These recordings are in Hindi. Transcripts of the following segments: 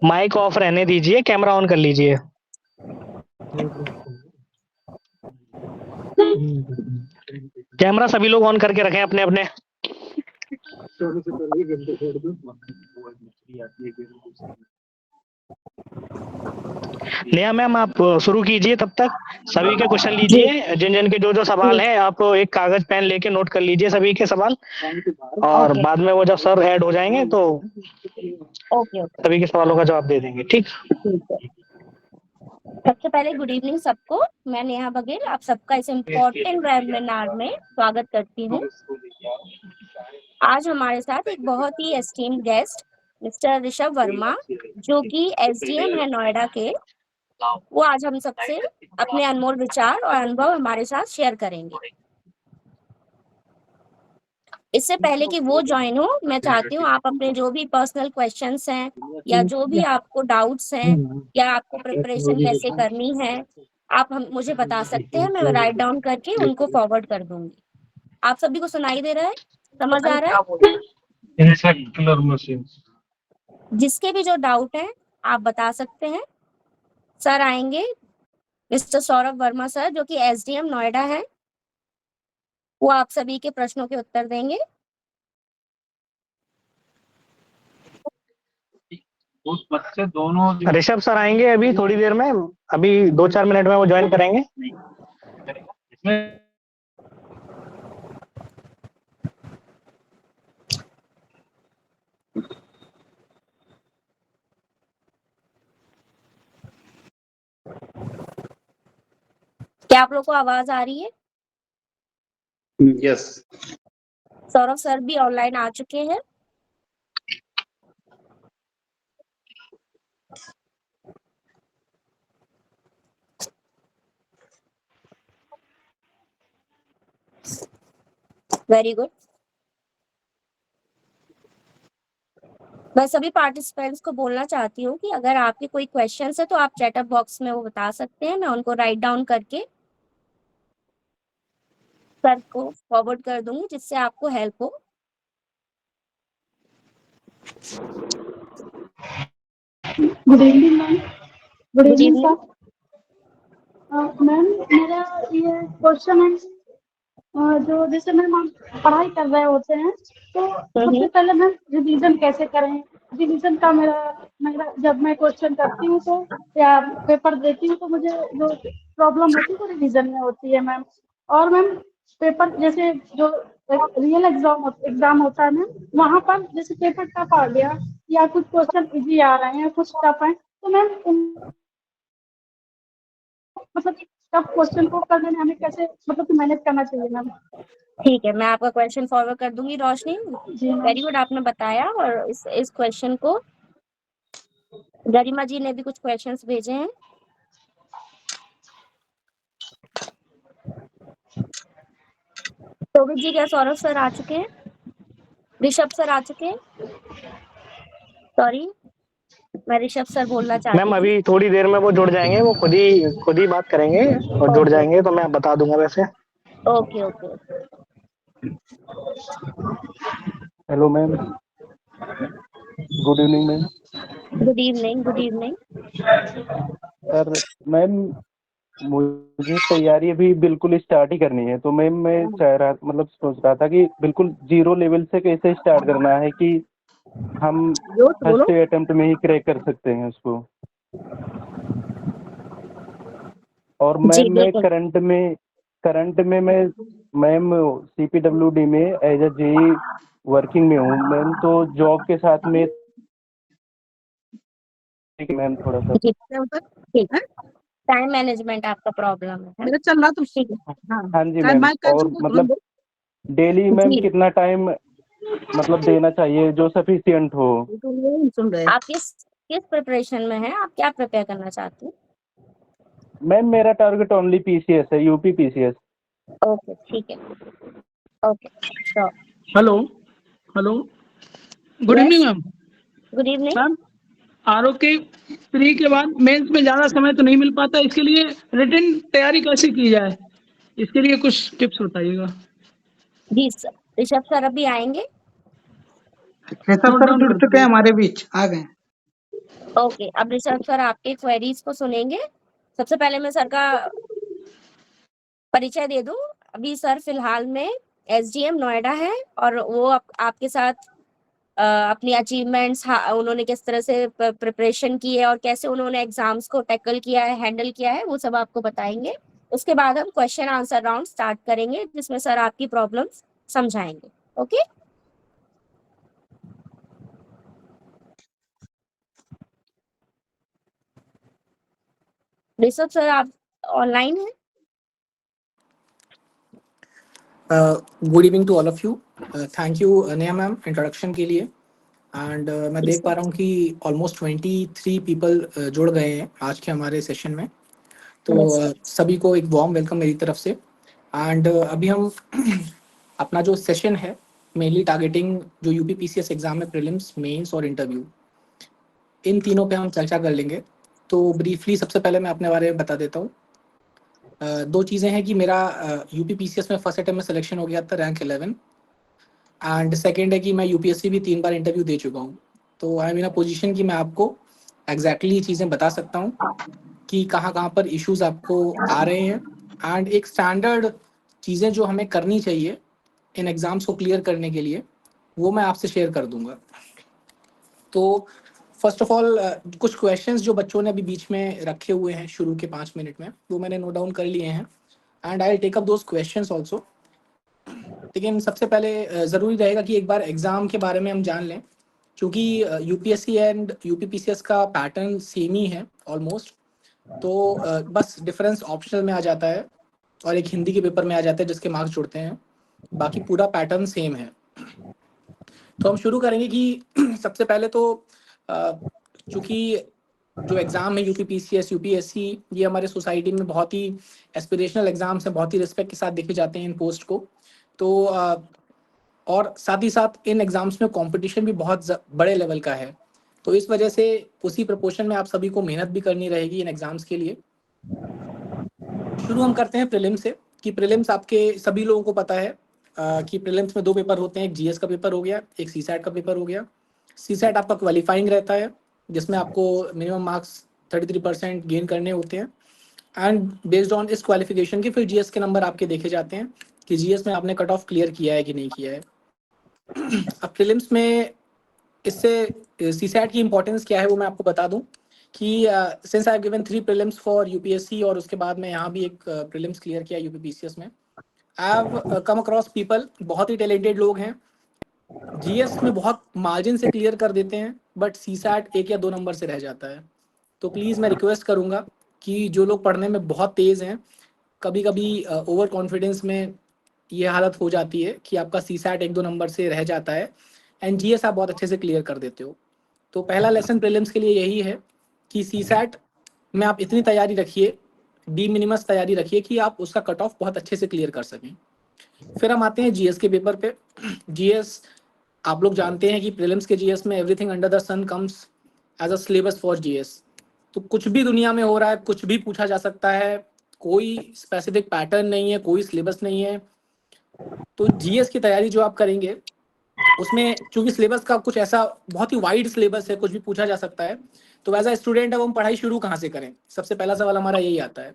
माइक ऑफ रहने दीजिए, कैमरा ऑन कर लीजिए। कैमरा सभी लोग ऑन करके रखें अपने अपने। नेहा मैम आप शुरू कीजिए, तब तक सभी के क्वेश्चन जी लीजिए, जिन जिन के जो जो सवाल जी हैं आप एक कागज पेन लेके नोट कर लीजिए सभी के सवाल, और ओके बाद में वो जब सर ऐड हो जाएंगे तो ओके ओके सभी के सवालों का जवाब दे देंगे। ठीक। ठीक है। सबसे पहले गुड इवनिंग सबको। मैं नेहा बघेल आप सबका इस इम्पोर्टेंट वेबिनार में स्वागत करती हूँ। आज हमारे साथ एक बहुत ही esteemed guest mister Rishabh Verma, जो कि एसडीएम है नोएडा के, वो आज हम सबसे अपने अनमोल विचार और अनुभव हमारे साथ शेयर करेंगे। इससे पहले कि वो ज्वाइन हो, मैं चाहती हूँ आप अपने जो भी पर्सनल क्वेश्चंस हैं या जो भी आपको डाउट्स हैं या आपको प्रिपरेशन कैसे करनी है, आप हम मुझे बता सकते हैं। मैं राइट डाउन करके उनको फॉरवर्ड कर दूंगी। आप सभी को सुनाई दे रहा है, समझ आ रहा है? इंसेक्युलर मशीन। जिसके भी जो डाउट है आप बता सकते हैं। सर आएंगे, मिस्टर सौरभ वर्मा सर, जो कि एसडीएम नोएडा है, वो आप सभी के प्रश्नों के उत्तर देंगे। उस बच्चे दोनों ऋषभ सर आएंगे अभी थोड़ी देर में, अभी 2-4 मिनट में वो ज्वाइन करेंगे। इसमें क्या आप लोग को आवाज आ रही है? यस। सौरभ सर भी ऑनलाइन आ चुके हैं। Very good. मैं सभी पार्टिसिपेंट्स को बोलना चाहती हूँ कि अगर आपके कोई क्वेश्चंस है तो आप चैटअप बॉक्स में वो बता सकते हैं। मैं उनको राइट डाउन करके सर को फॉरवर्ड कर दूंगी, जिससे आपको हेल्प हो। Good evening ma'am. Good good evening evening. Sir. Ma'am मेरा ये क्वेश्चन है, जो जैसे मैम हम पढ़ाई कर रहे होते हैं तो सबसे पहले मैम रिवीजन कैसे करें? रिवीजन का मेरा मेरा जब मैं क्वेश्चन करती हूँ तो या पेपर देती हूँ तो मुझे जो प्रॉब्लम होती है वो रिवीजन में होती है मैम। और मैम पेपर जैसे जो रियल एग्जाम होता है मैम, वहाँ पर जैसे पेपर टफ आ गया या कुछ क्वेश्चन इजी आ रहे हैं कुछ टफ है तो मैम मतलब टफ क्वेश्चन को करने में हमें कैसे मतलब कि मैनेज करना चाहिए मैम? ठीक है, मैं आपका क्वेश्चन फॉरवर्ड कर दूंगी रोशनी। जी मैम। वेरी गुड, आपने बताया। और इस क्वेश्चन को गरिमा जी ने भी कुछ क्वेश्चंस भेजे हैं। शोभित जी, क्या सौरभ सर आ चुके हैं? ऋषभ सर आ चुके हैं? सॉरी, मैं ऋषभ सर बोलना चाहती मैम थी। अभी थोड़ी देर में वो जुड़ जाएंगे, वो खुद ही बात करेंगे और जुड़ ओके जाएंगे तो मैं बता दूंगा वैसे। Okay okay. Hello ma'am, good evening ma'am. Good evening. Good evening. Sir ma'am, मुझे तैयारी अभी बिल्कुल स्टार्ट ही करनी है, तो मैम मैं चाह रहा मतलब सोच रहा था कि बिल्कुल जीरो लेवल से कैसे स्टार्ट करना है कि हम बोलो। फर्स्ट अटेम्प्ट में ही क्रैक कर सकते हैं उसको। और जी मैम मैं बिल्कुल। करंट में मैं मैम CPWD में एज अ जेई वर्किंग में हूँ मैम, तो जॉब के साथ में मैम थोड़ा सा। ठीक है, टाइम मैनेजमेंट आपका प्रॉब्लम है। मेरा चल रहा तो ठीक है। हाँ जी मैम। माइक का और मतलब डेली मैम जी, कितना टाइम मतलब देना चाहिए जो सफिशिएंट हो? सुन रहे आप किस किस प्रिपरेशन में हैं? आप क्या प्रिपेयर करना चाहते हैं? मैम मेरा टारगेट ओनली PCS है, यूपी PCS। ओके ठीक है। Okay sure. Hello hello. Good evening yes, ma'am. Good evening. Ma'am ROK pre के बाद मेंस में ज़्यादा समय तो नहीं मिल पाता, इसके लिए रिटन तैयारी कैसे की जाए, इसके लिए कुछ टिप्स बताइएगा। जी सर, ऋषभ सर अभी आएंगे। सर जुड़ चुके हैं हमारे बीच, आ गए। ओके, अब ऋषभ सर आपके क्वेरीज को सुनेंगे। सबसे पहले मैं सर का परिचय दे दूं। अभी सर फिलहाल में एसडीएम नोएडा है और वो आपके साथ अपनी अचीवमेंट्स उन्होंने किस तरह से प्रिपरेशन की है और कैसे उन्होंने एग्जाम्स को टैकल किया है, हैंडल किया है, वो सब आपको बताएंगे। उसके बाद हम क्वेश्चन आंसर राउंड स्टार्ट करेंगे जिसमें सर आपकी प्रॉब्लम्स समझाएंगे। ओके, ऋषभ सर आप ऑनलाइन हैं? Good evening to all of you. Thank you Neha ma'am introduction के लिए। एंड मैं देख पा रहा हूँ कि ऑलमोस्ट 23 पीपल जुड़ गए हैं आज के हमारे सेशन में, तो सभी को एक वार्म वेलकम मेरी तरफ से। एंड अभी हम अपना जो सेशन है मेनली टारगेटिंग जो यूपी पीसीएस एग्जाम है, प्रीलिम्स, मेंस और इंटरव्यू, इन तीनों पे हम चर्चा कर लेंगे। तो ब्रीफली सबसे पहले मैं अपने बारे में बता देता हूँ। दो चीज़ें हैं कि मेरा यूपी पीसीएस में फर्स्ट अटेम्प्ट में सिलेक्शन हो गया था, रैंक 11। एंड सेकेंड है कि मैं यूपीएससी भी 3 बार इंटरव्यू दे चुका हूँ। तो I am in a position कि मैं आपको एग्जैक्टली चीज़ें बता सकता हूँ कि कहाँ कहाँ पर इश्यूज आपको आ रहे हैं, एंड एक स्टैंडर्ड चीज़ें जो हमें करनी चाहिए इन एग्ज़ाम्स को क्लियर करने के लिए, वो मैं आपसे शेयर कर दूंगा। तो फर्स्ट ऑफ ऑल कुछ क्वेश्चंस जो बच्चों ने अभी बीच में रखे हुए हैं शुरू के 5 मिनट में, वो मैंने नोट डाउन कर लिए हैं and I take up those questions also. लेकिन सबसे पहले ज़रूरी रहेगा कि एक बार एग्ज़ाम के बारे में हम जान लें, क्योंकि यूपीएससी एंड यूपीपीसीएस का पैटर्न सेम ही है ऑलमोस्ट। तो बस डिफरेंस ऑप्शनल में आ जाता है और एक हिंदी के पेपर में आ जाता है जिसके मार्क्स जुड़ते हैं, बाकी पूरा पैटर्न सेम है। तो हम शुरू करेंगे कि सबसे पहले तो चूँकि जो एग्ज़ाम है यूपीपीसीएस यूपीएससी, ये हमारे सोसाइटी में बहुत ही एस्पिरेशनल एग्ज़ाम्स हैं, बहुत ही रिस्पेक्ट के साथ देखे जाते हैं इन पोस्ट को। तो और साथ ही साथ इन एग्ज़ाम्स में कंपटीशन भी बहुत बड़े लेवल का है, तो इस वजह से उसी प्रपोर्शन में आप सभी को मेहनत भी करनी रहेगी इन एग्ज़ाम्स के लिए। शुरू हम करते हैं प्रीलिम्स से, कि प्रीलिम्स आपके सभी लोगों को पता है कि प्रीलिम्स में 2 पेपर होते हैं, एक जीएस का पेपर हो गया, एक सीसैट का पेपर हो गया। सीसैट आपका क्वालिफाइंग रहता है जिसमें आपको मिनिमम मार्क्स 33% गेन करने होते हैं, एंड बेस्ड ऑन इस क्वालिफिकेशन के फिर जीएस के नंबर आपके देखे जाते हैं कि जीएस में आपने कट ऑफ क्लियर किया है कि नहीं किया है। अब प्रीलिम्स में इससे सीसैट की इंपॉर्टेंस क्या है वो मैं आपको बता दूं कि since I have given 3 prelims for UPSC और उसके बाद में यहाँ भी एक प्रीलिम्स क्लियर किया यूपीपीसीएस में, I have come across people, बहुत ही टैलेंटेड लोग हैं, जीएस में बहुत मार्जिन से क्लियर कर देते हैं, बट सीसैट 1 या 2 नंबर से रह जाता है। तो प्लीज़ मैं रिक्वेस्ट करूँगा कि जो लोग पढ़ने में बहुत तेज़ हैं, कभी कभी ओवर कॉन्फिडेंस में ये हालत हो जाती है कि आपका सीसैट 1-2 नंबर से रह जाता है एंड जीएस आप बहुत अच्छे से क्लियर कर देते हो। तो पहला लेसन प्रीलिम्स के लिए यही है कि सीसैट में आप इतनी तैयारी रखिए, डी मिनिमस तैयारी रखिए कि आप उसका कट ऑफ बहुत अच्छे से क्लियर कर सकें। फिर हम आते हैं जीएस के पेपर पे। जीएस आप लोग जानते हैं कि प्रीलिम्स के जीएस में everything under the sun comes as a syllabus for GS. तो कुछ भी दुनिया में हो रहा है, कुछ भी पूछा जा सकता है, कोई स्पेसिफिक पैटर्न नहीं है, कोई सिलेबस नहीं है। तो जीएस की तैयारी जो आप करेंगे उसमें चूंकि सिलेबस का कुछ ऐसा बहुत ही वाइड सिलेबस है, कुछ भी पूछा जा सकता है, तो एज अ स्टूडेंट अब हम पढ़ाई शुरू कहाँ से करें, सबसे पहला सवाल हमारा यही आता है।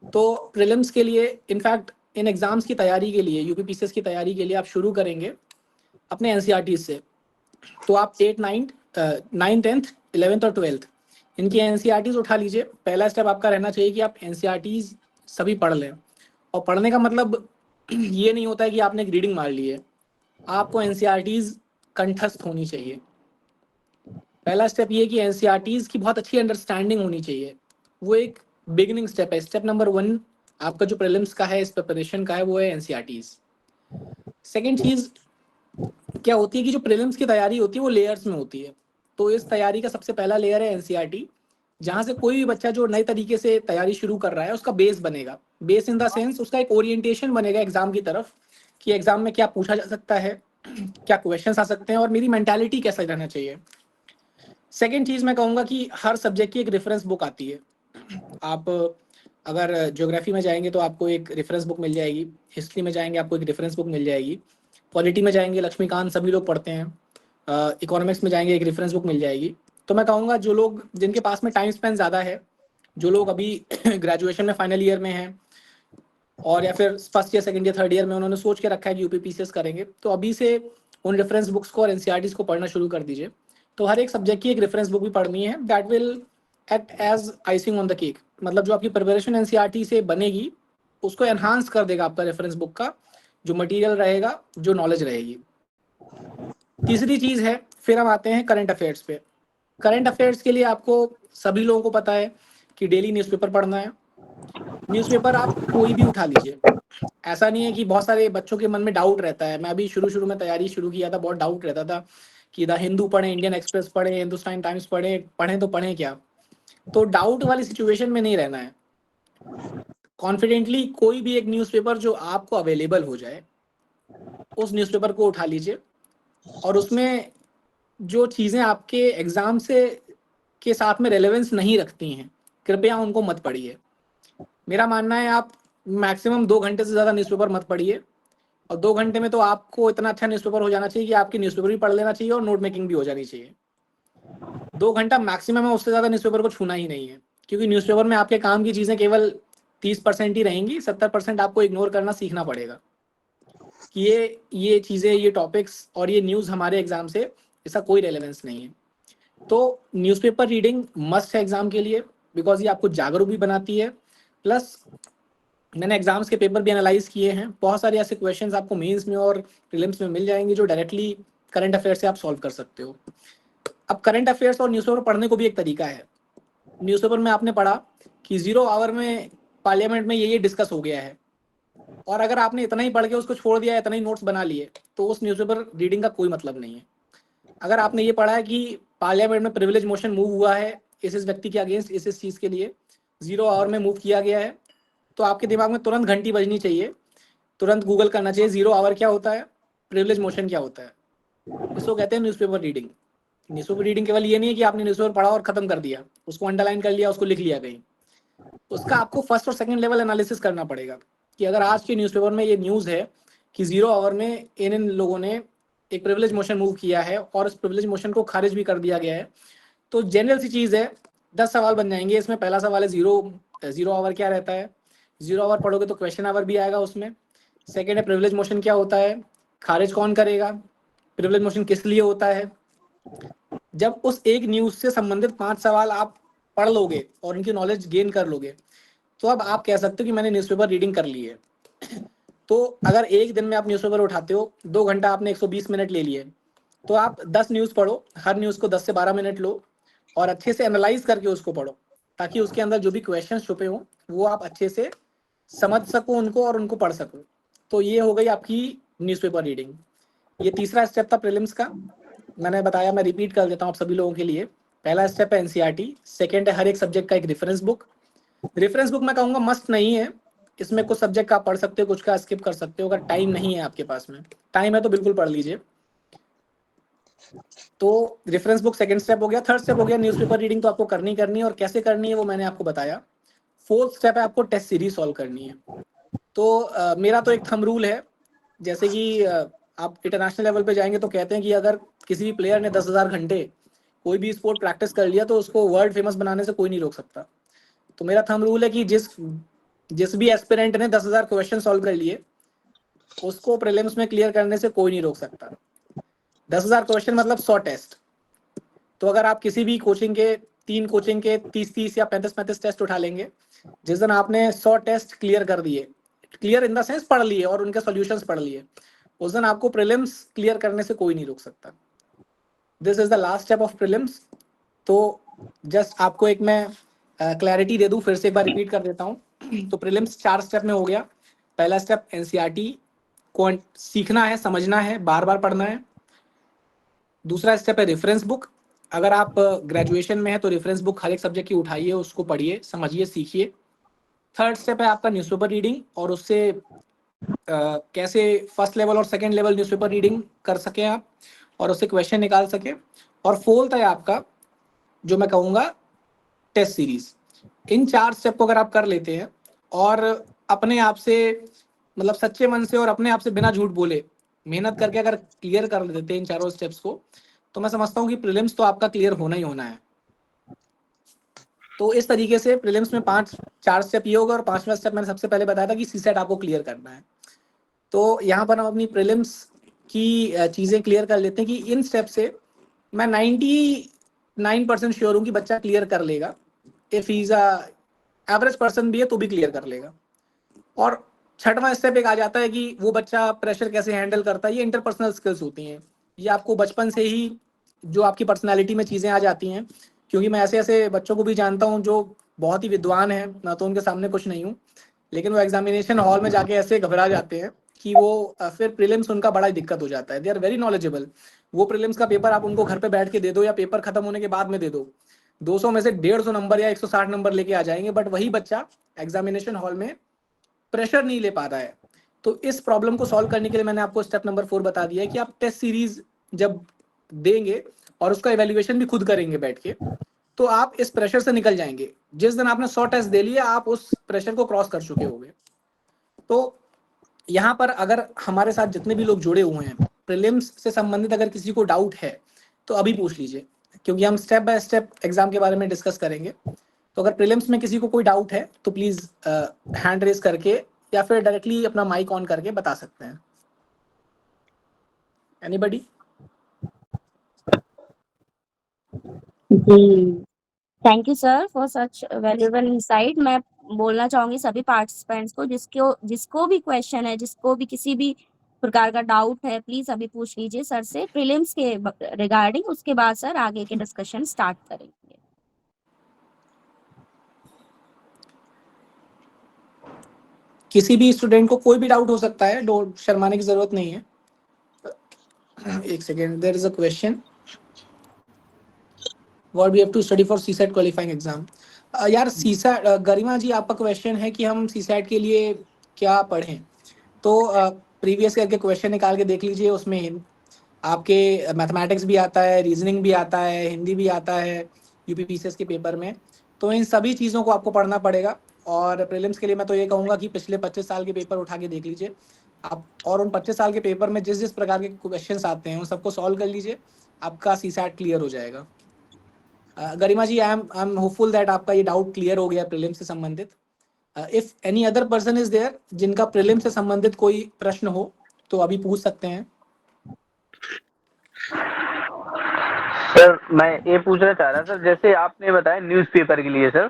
तो प्रीलिम्स के लिए, इनफैक्ट इन एग्जाम्स की तैयारी के लिए, यूपीपीसीएस की तैयारी के लिए आप शुरू करेंगे अपने एनसीईआरटीज से। तो आप 8, 9, 10th, 11th और 12th इनकी एनसीईआरटीज उठा लीजिए। पहला स्टेप आपका रहना चाहिए कि आप एनसीईआरटीज सभी पढ़ लें। और पढ़ने का मतलब ये नहीं होता है कि आपने एक रीडिंग मार ली है, आपको एनसीईआरटीज कंठस्थ होनी चाहिए। पहला स्टेप ये कि एनसीईआरटीज की बहुत अच्छी अंडरस्टैंडिंग होनी चाहिए, वो एक बिगिनिंग स्टेप है। स्टेप नंबर 1 आपका जो प्रीलिम्स का है, इस प्रिपरेशन का है, वो है एनसीईआरटीज। सेकेंड चीज क्या होती है कि जो प्रीलिम्स की तैयारी होती है वो लेयर्स में होती है। तो इस तैयारी का सबसे पहला लेयर है एनसीईआरटी, जहाँ से कोई भी बच्चा जो नए तरीके से तैयारी शुरू कर रहा है उसका बेस बनेगा। बेस इन द सेंस उसका एक ओरिएंटेशन बनेगा एग्जाम की तरफ कि एग्जाम में क्या पूछा जा सकता है, क्या क्वेश्चंस आ सकते हैं और मेरी मेंटालिटी कैसा रहना चाहिए। सेकेंड चीज़ मैं कहूँगा कि हर सब्जेक्ट की एक रेफरेंस बुक आती है। आप अगर ज्योग्राफी में जाएंगे तो आपको एक रेफरेंस बुक मिल जाएगी, हिस्ट्री में जाएंगे आपको एक रेफरेंस बुक मिल जाएगी, पॉलिटी में जाएंगे लक्ष्मीकांत सभी लोग पढ़ते हैं, इकोनॉमिक्स में जाएंगे एक रेफरेंस बुक मिल जाएगी। तो मैं कहूँगा जो लोग जिनके पास में टाइम स्पेंड ज़्यादा है, जो लोग अभी ग्रेजुएशन में फाइनल ईयर में हैं और या फिर first year second year third year में उन्होंने सोच के रखा है कि यूपीपीसीएस करेंगे, तो अभी से उन रेफरेंस बुक्स को और एनसीईआरटीज को पढ़ना शुरू कर दीजिए। तो हर एक सब्जेक्ट की एक रेफरेंस बुक भी पढ़नी है, that will act as icing on the cake. मतलब जो आपकी प्रिपरेशन एनसीईआरटी से बनेगी उसको एनहांस कर देगा आपका रेफरेंस बुक का जो मटेरियल रहेगा, जो नॉलेज रहेगी। तीसरी चीज़ है, फिर हम आते हैं करंट अफेयर्स पे। करंट अफेयर्स के लिए आपको सभी लोगों को पता है कि डेली न्यूज़पेपर पढ़ना है। न्यूज़पेपर आप कोई भी उठा लीजिए, ऐसा नहीं है कि बहुत सारे बच्चों के मन में डाउट रहता है। मैं अभी शुरू में तैयारी शुरू किया था, बहुत डाउट रहता था कि द हिंदू पढ़ें, इंडियन एक्सप्रेस पढ़ें, हिंदुस्तान टाइम्स पढ़ें तो पढ़ें क्या। तो डाउट वाली सिचुएशन में नहीं रहना है। कॉन्फिडेंटली कोई भी एक न्यूज़पेपर जो आपको अवेलेबल हो जाए उस न्यूज़पेपर को उठा लीजिए और उसमें जो चीज़ें आपके एग्ज़ाम से के साथ में रेलेवेंस नहीं रखती हैं कृपया उनको मत पढ़िए। मेरा मानना है आप मैक्सिमम 2 घंटे से ज़्यादा न्यूज़पेपर मत पढ़िए, और 2 घंटे में तो आपको इतना अच्छा न्यूज़पेपर हो जाना चाहिए कि आपकी न्यूज़पेपर भी पढ़ लेना चाहिए और नोट मेकिंग भी हो जानी चाहिए। 2 घंटा मैक्सिमम है, उससे ज़्यादा न्यूज़पेपर को छूना ही नहीं है, क्योंकि न्यूज़पेपर में आपके काम की चीज़ें केवल 30% ही रहेंगी, 70% आपको इग्नोर करना सीखना पड़ेगा कि ये चीज़ें, ये टॉपिक्स और ये न्यूज़ हमारे एग्ज़ाम से इसका कोई रेलेवेंस नहीं है। तो न्यूज़पेपर रीडिंग मस्ट है एग्ज़ाम के लिए, बिकॉज ये आपको जागरूक भी बनाती है। प्लस मैंने एग्जाम्स के पेपर भी एनालाइज किए हैं, बहुत सारे ऐसे क्वेश्चंस आपको मेंस में और प्रीलिम्स में मिल जाएंगे जो डायरेक्टली करंट अफेयर से आप सॉल्व कर सकते हो। अब करंट अफेयर्स और न्यूज़पेपर पढ़ने को भी एक तरीका है। न्यूज़पेपर में आपने पढ़ा कि 0 आवर में पार्लियामेंट में ये डिस्कस हो गया है, और अगर आपने इतना ही पढ़ के उसको छोड़ दिया, इतना ही नोट्स बना लिए, तो उस न्यूज़पेपर रीडिंग का कोई मतलब नहीं है। अगर आपने ये पढ़ा है कि पार्लियामेंट में प्रिविलेज मोशन मूव हुआ है इस व्यक्ति के अगेंस्ट इस चीज़ के लिए, 0 आवर में मूव किया गया है, तो आपके दिमाग में तुरंत घंटी बजनी चाहिए, तुरंत गूगल करना चाहिए 0 आवर क्या होता है, प्रिविलेज मोशन क्या होता है। इसको कहते हैं न्यूज़पेपर रीडिंग। न्यूज़पेपर रीडिंग केवल ये नहीं है कि आपने न्यूज़पेपर पढ़ा और खत्म कर दिया, उसको अंडरलाइन कर लिया, उसको लिख लिया कहीं। उसका आपको फर्स्ट और सेकंड लेवल एनालिसिस करना पड़ेगा कि अगर आज के न्यूज़पेपर में ये न्यूज़ है कि 0 आवर में इन लोगों ने एक प्रिविलेज मोशन मूव किया है और उस प्रिविलेज मोशन को खारिज भी कर दिया गया है, तो जनरल सी चीज़ है, 10 सवाल बन जाएंगे इसमें। पहला सवाल है 0 आवर क्या रहता है, 0 आवर पढ़ोगे तो क्वेश्चन आवर भी आएगा उसमें। सेकेंड है प्रिविलेज मोशन क्या होता है, खारिज कौन करेगा, प्रिविलेज मोशन किस लिए होता है। जब उस एक न्यूज़ से संबंधित 5 सवाल आप पढ़ लोगे और उनकी नॉलेज गेन कर लोगे, तो अब आप कह सकते हो कि मैंने न्यूज़पेपर रीडिंग कर ली है। तो अगर एक दिन में आप न्यूज़पेपर उठाते हो, 2 घंटा आपने 120 मिनट ले लिए, तो आप 10 न्यूज़ पढ़ो, हर न्यूज़ को 10 से 12 मिनट लो और अच्छे से एनालाइज करके उसको पढ़ो, ताकि उसके अंदर जो भी क्वेश्चन छुपे हों वो आप अच्छे से समझ सको उनको और उनको पढ़ सको। तो ये हो गई आपकी न्यूज़पेपर रीडिंग। ये तीसरा स्टेप था प्रीलिम्स का, मैंने बताया, मैं रिपीट कर देता हूँ आप सभी लोगों के लिए। पहला स्टेप है एनसीईआरटी, सेकंड है हर एक सब्जेक्ट का एक रेफरेंस बुक। रेफरेंस बुक मैं कहूँगा मस्ट नहीं है, इसमें कुछ सब्जेक्ट का आप पढ़ सकते हो, कुछ का स्किप कर सकते हो। अगर टाइम नहीं है आपके पास में, टाइम है तो बिल्कुल पढ़ लीजिए। तो रेफरेंस बुक सेकंड स्टेप हो गया। थर्ड स्टेप हो गया न्यूज़पेपर रीडिंग, तो आपको करनी है और कैसे करनी है वो मैंने आपको बताया। फोर्थ स्टेप है आपको टेस्ट सीरीज सॉल्व करनी है। तो मेरा तो एक थंब रूल है, जैसे कि आप इंटरनेशनल लेवल पे जाएंगे तो कहते हैं कि अगर किसी भी प्लेयर ने 10,000 घंटे कोई भी स्पोर्ट प्रैक्टिस कर लिया तो उसको वर्ल्ड फेमस बनाने से कोई नहीं रोक सकता। तो मेरा थंब रूल है कि जिस भी एस्पिरेंट ने 10,000 क्वेश्चन सॉल्व कर लिए उसको प्रीलिम्स में क्लियर करने से कोई नहीं रोक सकता। 10,000 क्वेश्चन मतलब 100 टेस्ट। तो अगर आप किसी भी कोचिंग के 3 कोचिंग के 30 या 35 टेस्ट उठा लेंगे, जिस दिन आपने 100 टेस्ट क्लियर कर दिए, क्लियर इन द सेंस पढ़ लिए और उनके सॉल्यूशंस पढ़ लिए, उस दिन आपको प्रीलिम्स क्लियर करने से कोई नहीं रोक सकता। This is the last step of prelims. तो जस्ट आपको एक मैं क्लैरिटी दे दूं, फिर से एक बार रिपीट कर देता हूं। तो प्रीलिम्स 4 स्टेप में हो गया। पहला स्टेप एनसीईआरटी को सीखना है, समझना है, बार बार पढ़ना है। दूसरा स्टेप है रेफरेंस बुक। अगर आप ग्रेजुएशन में है तो रेफरेंस बुक हर एक सब्जेक्ट की उठाइए, उसको पढ़िए, समझिए, सीखिए। थर्ड स्टेप है आपका न्यूज़पेपर रीडिंग, और उससे कैसे फर्स्ट लेवल और सेकंड लेवल न्यूज़पेपर रीडिंग कर सकें आप और उससे क्वेश्चन निकाल सकें। और फोर्थ है आपका, जो मैं कहूँगा, टेस्ट सीरीज। इन 4 स्टेप को अगर आप कर लेते हैं और अपने आप से, मतलब सच्चे मन से और अपने आप से बिना झूठ बोले मेहनत करके अगर क्लियर कर लेते हैं इन चारों स्टेप्स को, तो मैं समझता हूँ कि प्रीलिम्स तो आपका क्लियर होना ही होना है। तो इस तरीके से प्रीलिम्स में 4 स्टेप ये होगा, और 5वां स्टेप मैंने सबसे पहले बताया था कि सीसेट आपको क्लियर करना है। तो यहाँ पर हम अपनी प्रीलिम्स की चीज़ें क्लियर कर लेते हैं कि इन स्टेप से मैं 99% श्योर हूँ कि बच्चा क्लियर कर लेगा। If he is average person भी है तो भी क्लियर कर लेगा। और 6वां स्टेप एक आ जाता है कि वो बच्चा प्रेशर कैसे हैंडल करता है। ये इंटरपर्सनल स्किल्स होती हैं, ये आपको बचपन से ही जो आपकी पर्सनालिटी में चीज़ें आ जाती हैं। क्योंकि मैं ऐसे ऐसे बच्चों को भी जानता हूँ जो बहुत ही विद्वान हैं, मैं तो उनके सामने कुछ नहीं हूँ, लेकिन वो एग्जामिनेशन हॉल में जाके ऐसे घबरा जाते हैं कि वो फिर प्रीलिम्स उनका बड़ा ही दिक्कत हो जाता है। They are very knowledgeable. वो प्रीलिम्स का पेपर आप उनको घर पे बैठ के दे दो या पेपर खत्म होने के बाद में दे दो, 200 में से 150 नंबर या 160 नंबर लेके आ जाएंगे, बट वही बच्चा एग्जामिनेशन हॉल में प्रेशर नहीं ले पा रहा है। तो इस प्रॉब्लम को सॉल्व करने के लिए मैंने आपको स्टेप नंबर 4 बता दिया है कि आप टेस्ट सीरीज जब देंगे और उसका इवैल्यूएशन भी खुद करेंगे बैठ के, तो आप इस प्रेशर से निकल जाएंगे। जिस दिन आपने 100 टेस्ट दे लिए, आप उस प्रेशर को क्रॉस कर चुके होंगे। तो यहाँ पर अगर हमारे साथ जितने भी लोग जुड़े हुए हैं, प्रीलिम्स से संबंधित अगर किसी को डाउट है तो अभी पूछ लीजिए, क्योंकि हम स्टेप बाय स्टेप एग्जाम के बारे में डिस्कस करेंगे। तो अगर प्रीलिम्स में किसी को कोई डाउट है तो प्लीज हैंड रेज करके या फिर डायरेक्टली अपना माइक ऑन करके बता सकते हैं। एनीबॉडी? जी, thank you sir for such valuable insight. मैं बोलना चाहूंगी सभी पार्टिसिपेंट्स को, जिसको भी क्वेश्चन है, जिसको भी किसी भी प्रकार का डाउट है, प्लीज अभी पूछ लीजिए सर से प्रीलिम्स के रिगार्डिंग। उसके बाद सर आगे के डिस्कशन स्टार्ट करेंगे। किसी भी स्टूडेंट को कोई भी डाउट हो सकता है, डोंट शर्माने की जरूरत नहीं है। एक second, there is a question, what we have to study for CSAT qualifying exam. यार सीसेट, गरिमा जी आपका क्वेश्चन है कि हम सीसेट के लिए क्या पढ़ें। तो प्रीवियस ईयर के क्वेश्चन निकाल के देख लीजिए, उसमें आपके मैथमेटिक्स भी आता है, रीजनिंग भी आता है, हिंदी भी आता है यूपीपीसीएस के पेपर में। तो इन सभी चीज़ों को आपको पढ़ना पड़ेगा। और प्रीलिम्स के लिए मैं तो ये कहूँगा कि पिछले 25 साल के पेपर उठा के देख लीजिए आप, और उन 25 साल के पेपर में जिस जिस प्रकार के क्वेश्चंस आते हैं उन सबको सॉल्व कर लीजिए, आपका सीसेट क्लियर हो जाएगा। Garima ji, I am hopeful that आपका ये डाउट क्लियर हो गया प्रीलिम्स से संबंधित। If any other person is there जिनका प्रीलिम्स से संबंधित कोई प्रश्न हो तो अभी पूछ सकते हैं। सर मैं ये पूछना चाह रहा सर, जैसे आपने बताया न्यूज़पेपर के लिए सर,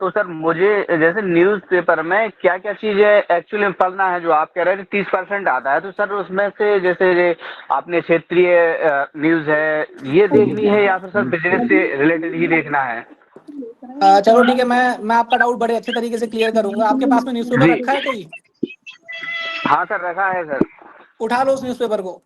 तो सर मुझे जैसे न्यूज़पेपर में क्या क्या चीज़ें एक्चुअली में पढ़ना है। जो आप कह रहे हैं 30% आता है, तो सर उसमें से जैसे आपने क्षेत्रीय न्यूज़ है ये देखनी है या फिर सर बिजनेस से रिलेटेड ही देखना है? चलो ठीक है, मैं आपका डाउट बड़े अच्छे तरीके से क्लियर करूंगा। आपके पास में न्यूज़पेपर जी। रखा है कोई? हाँ सर रखा है सर। उठा लो उस न्यूज़पेपर को।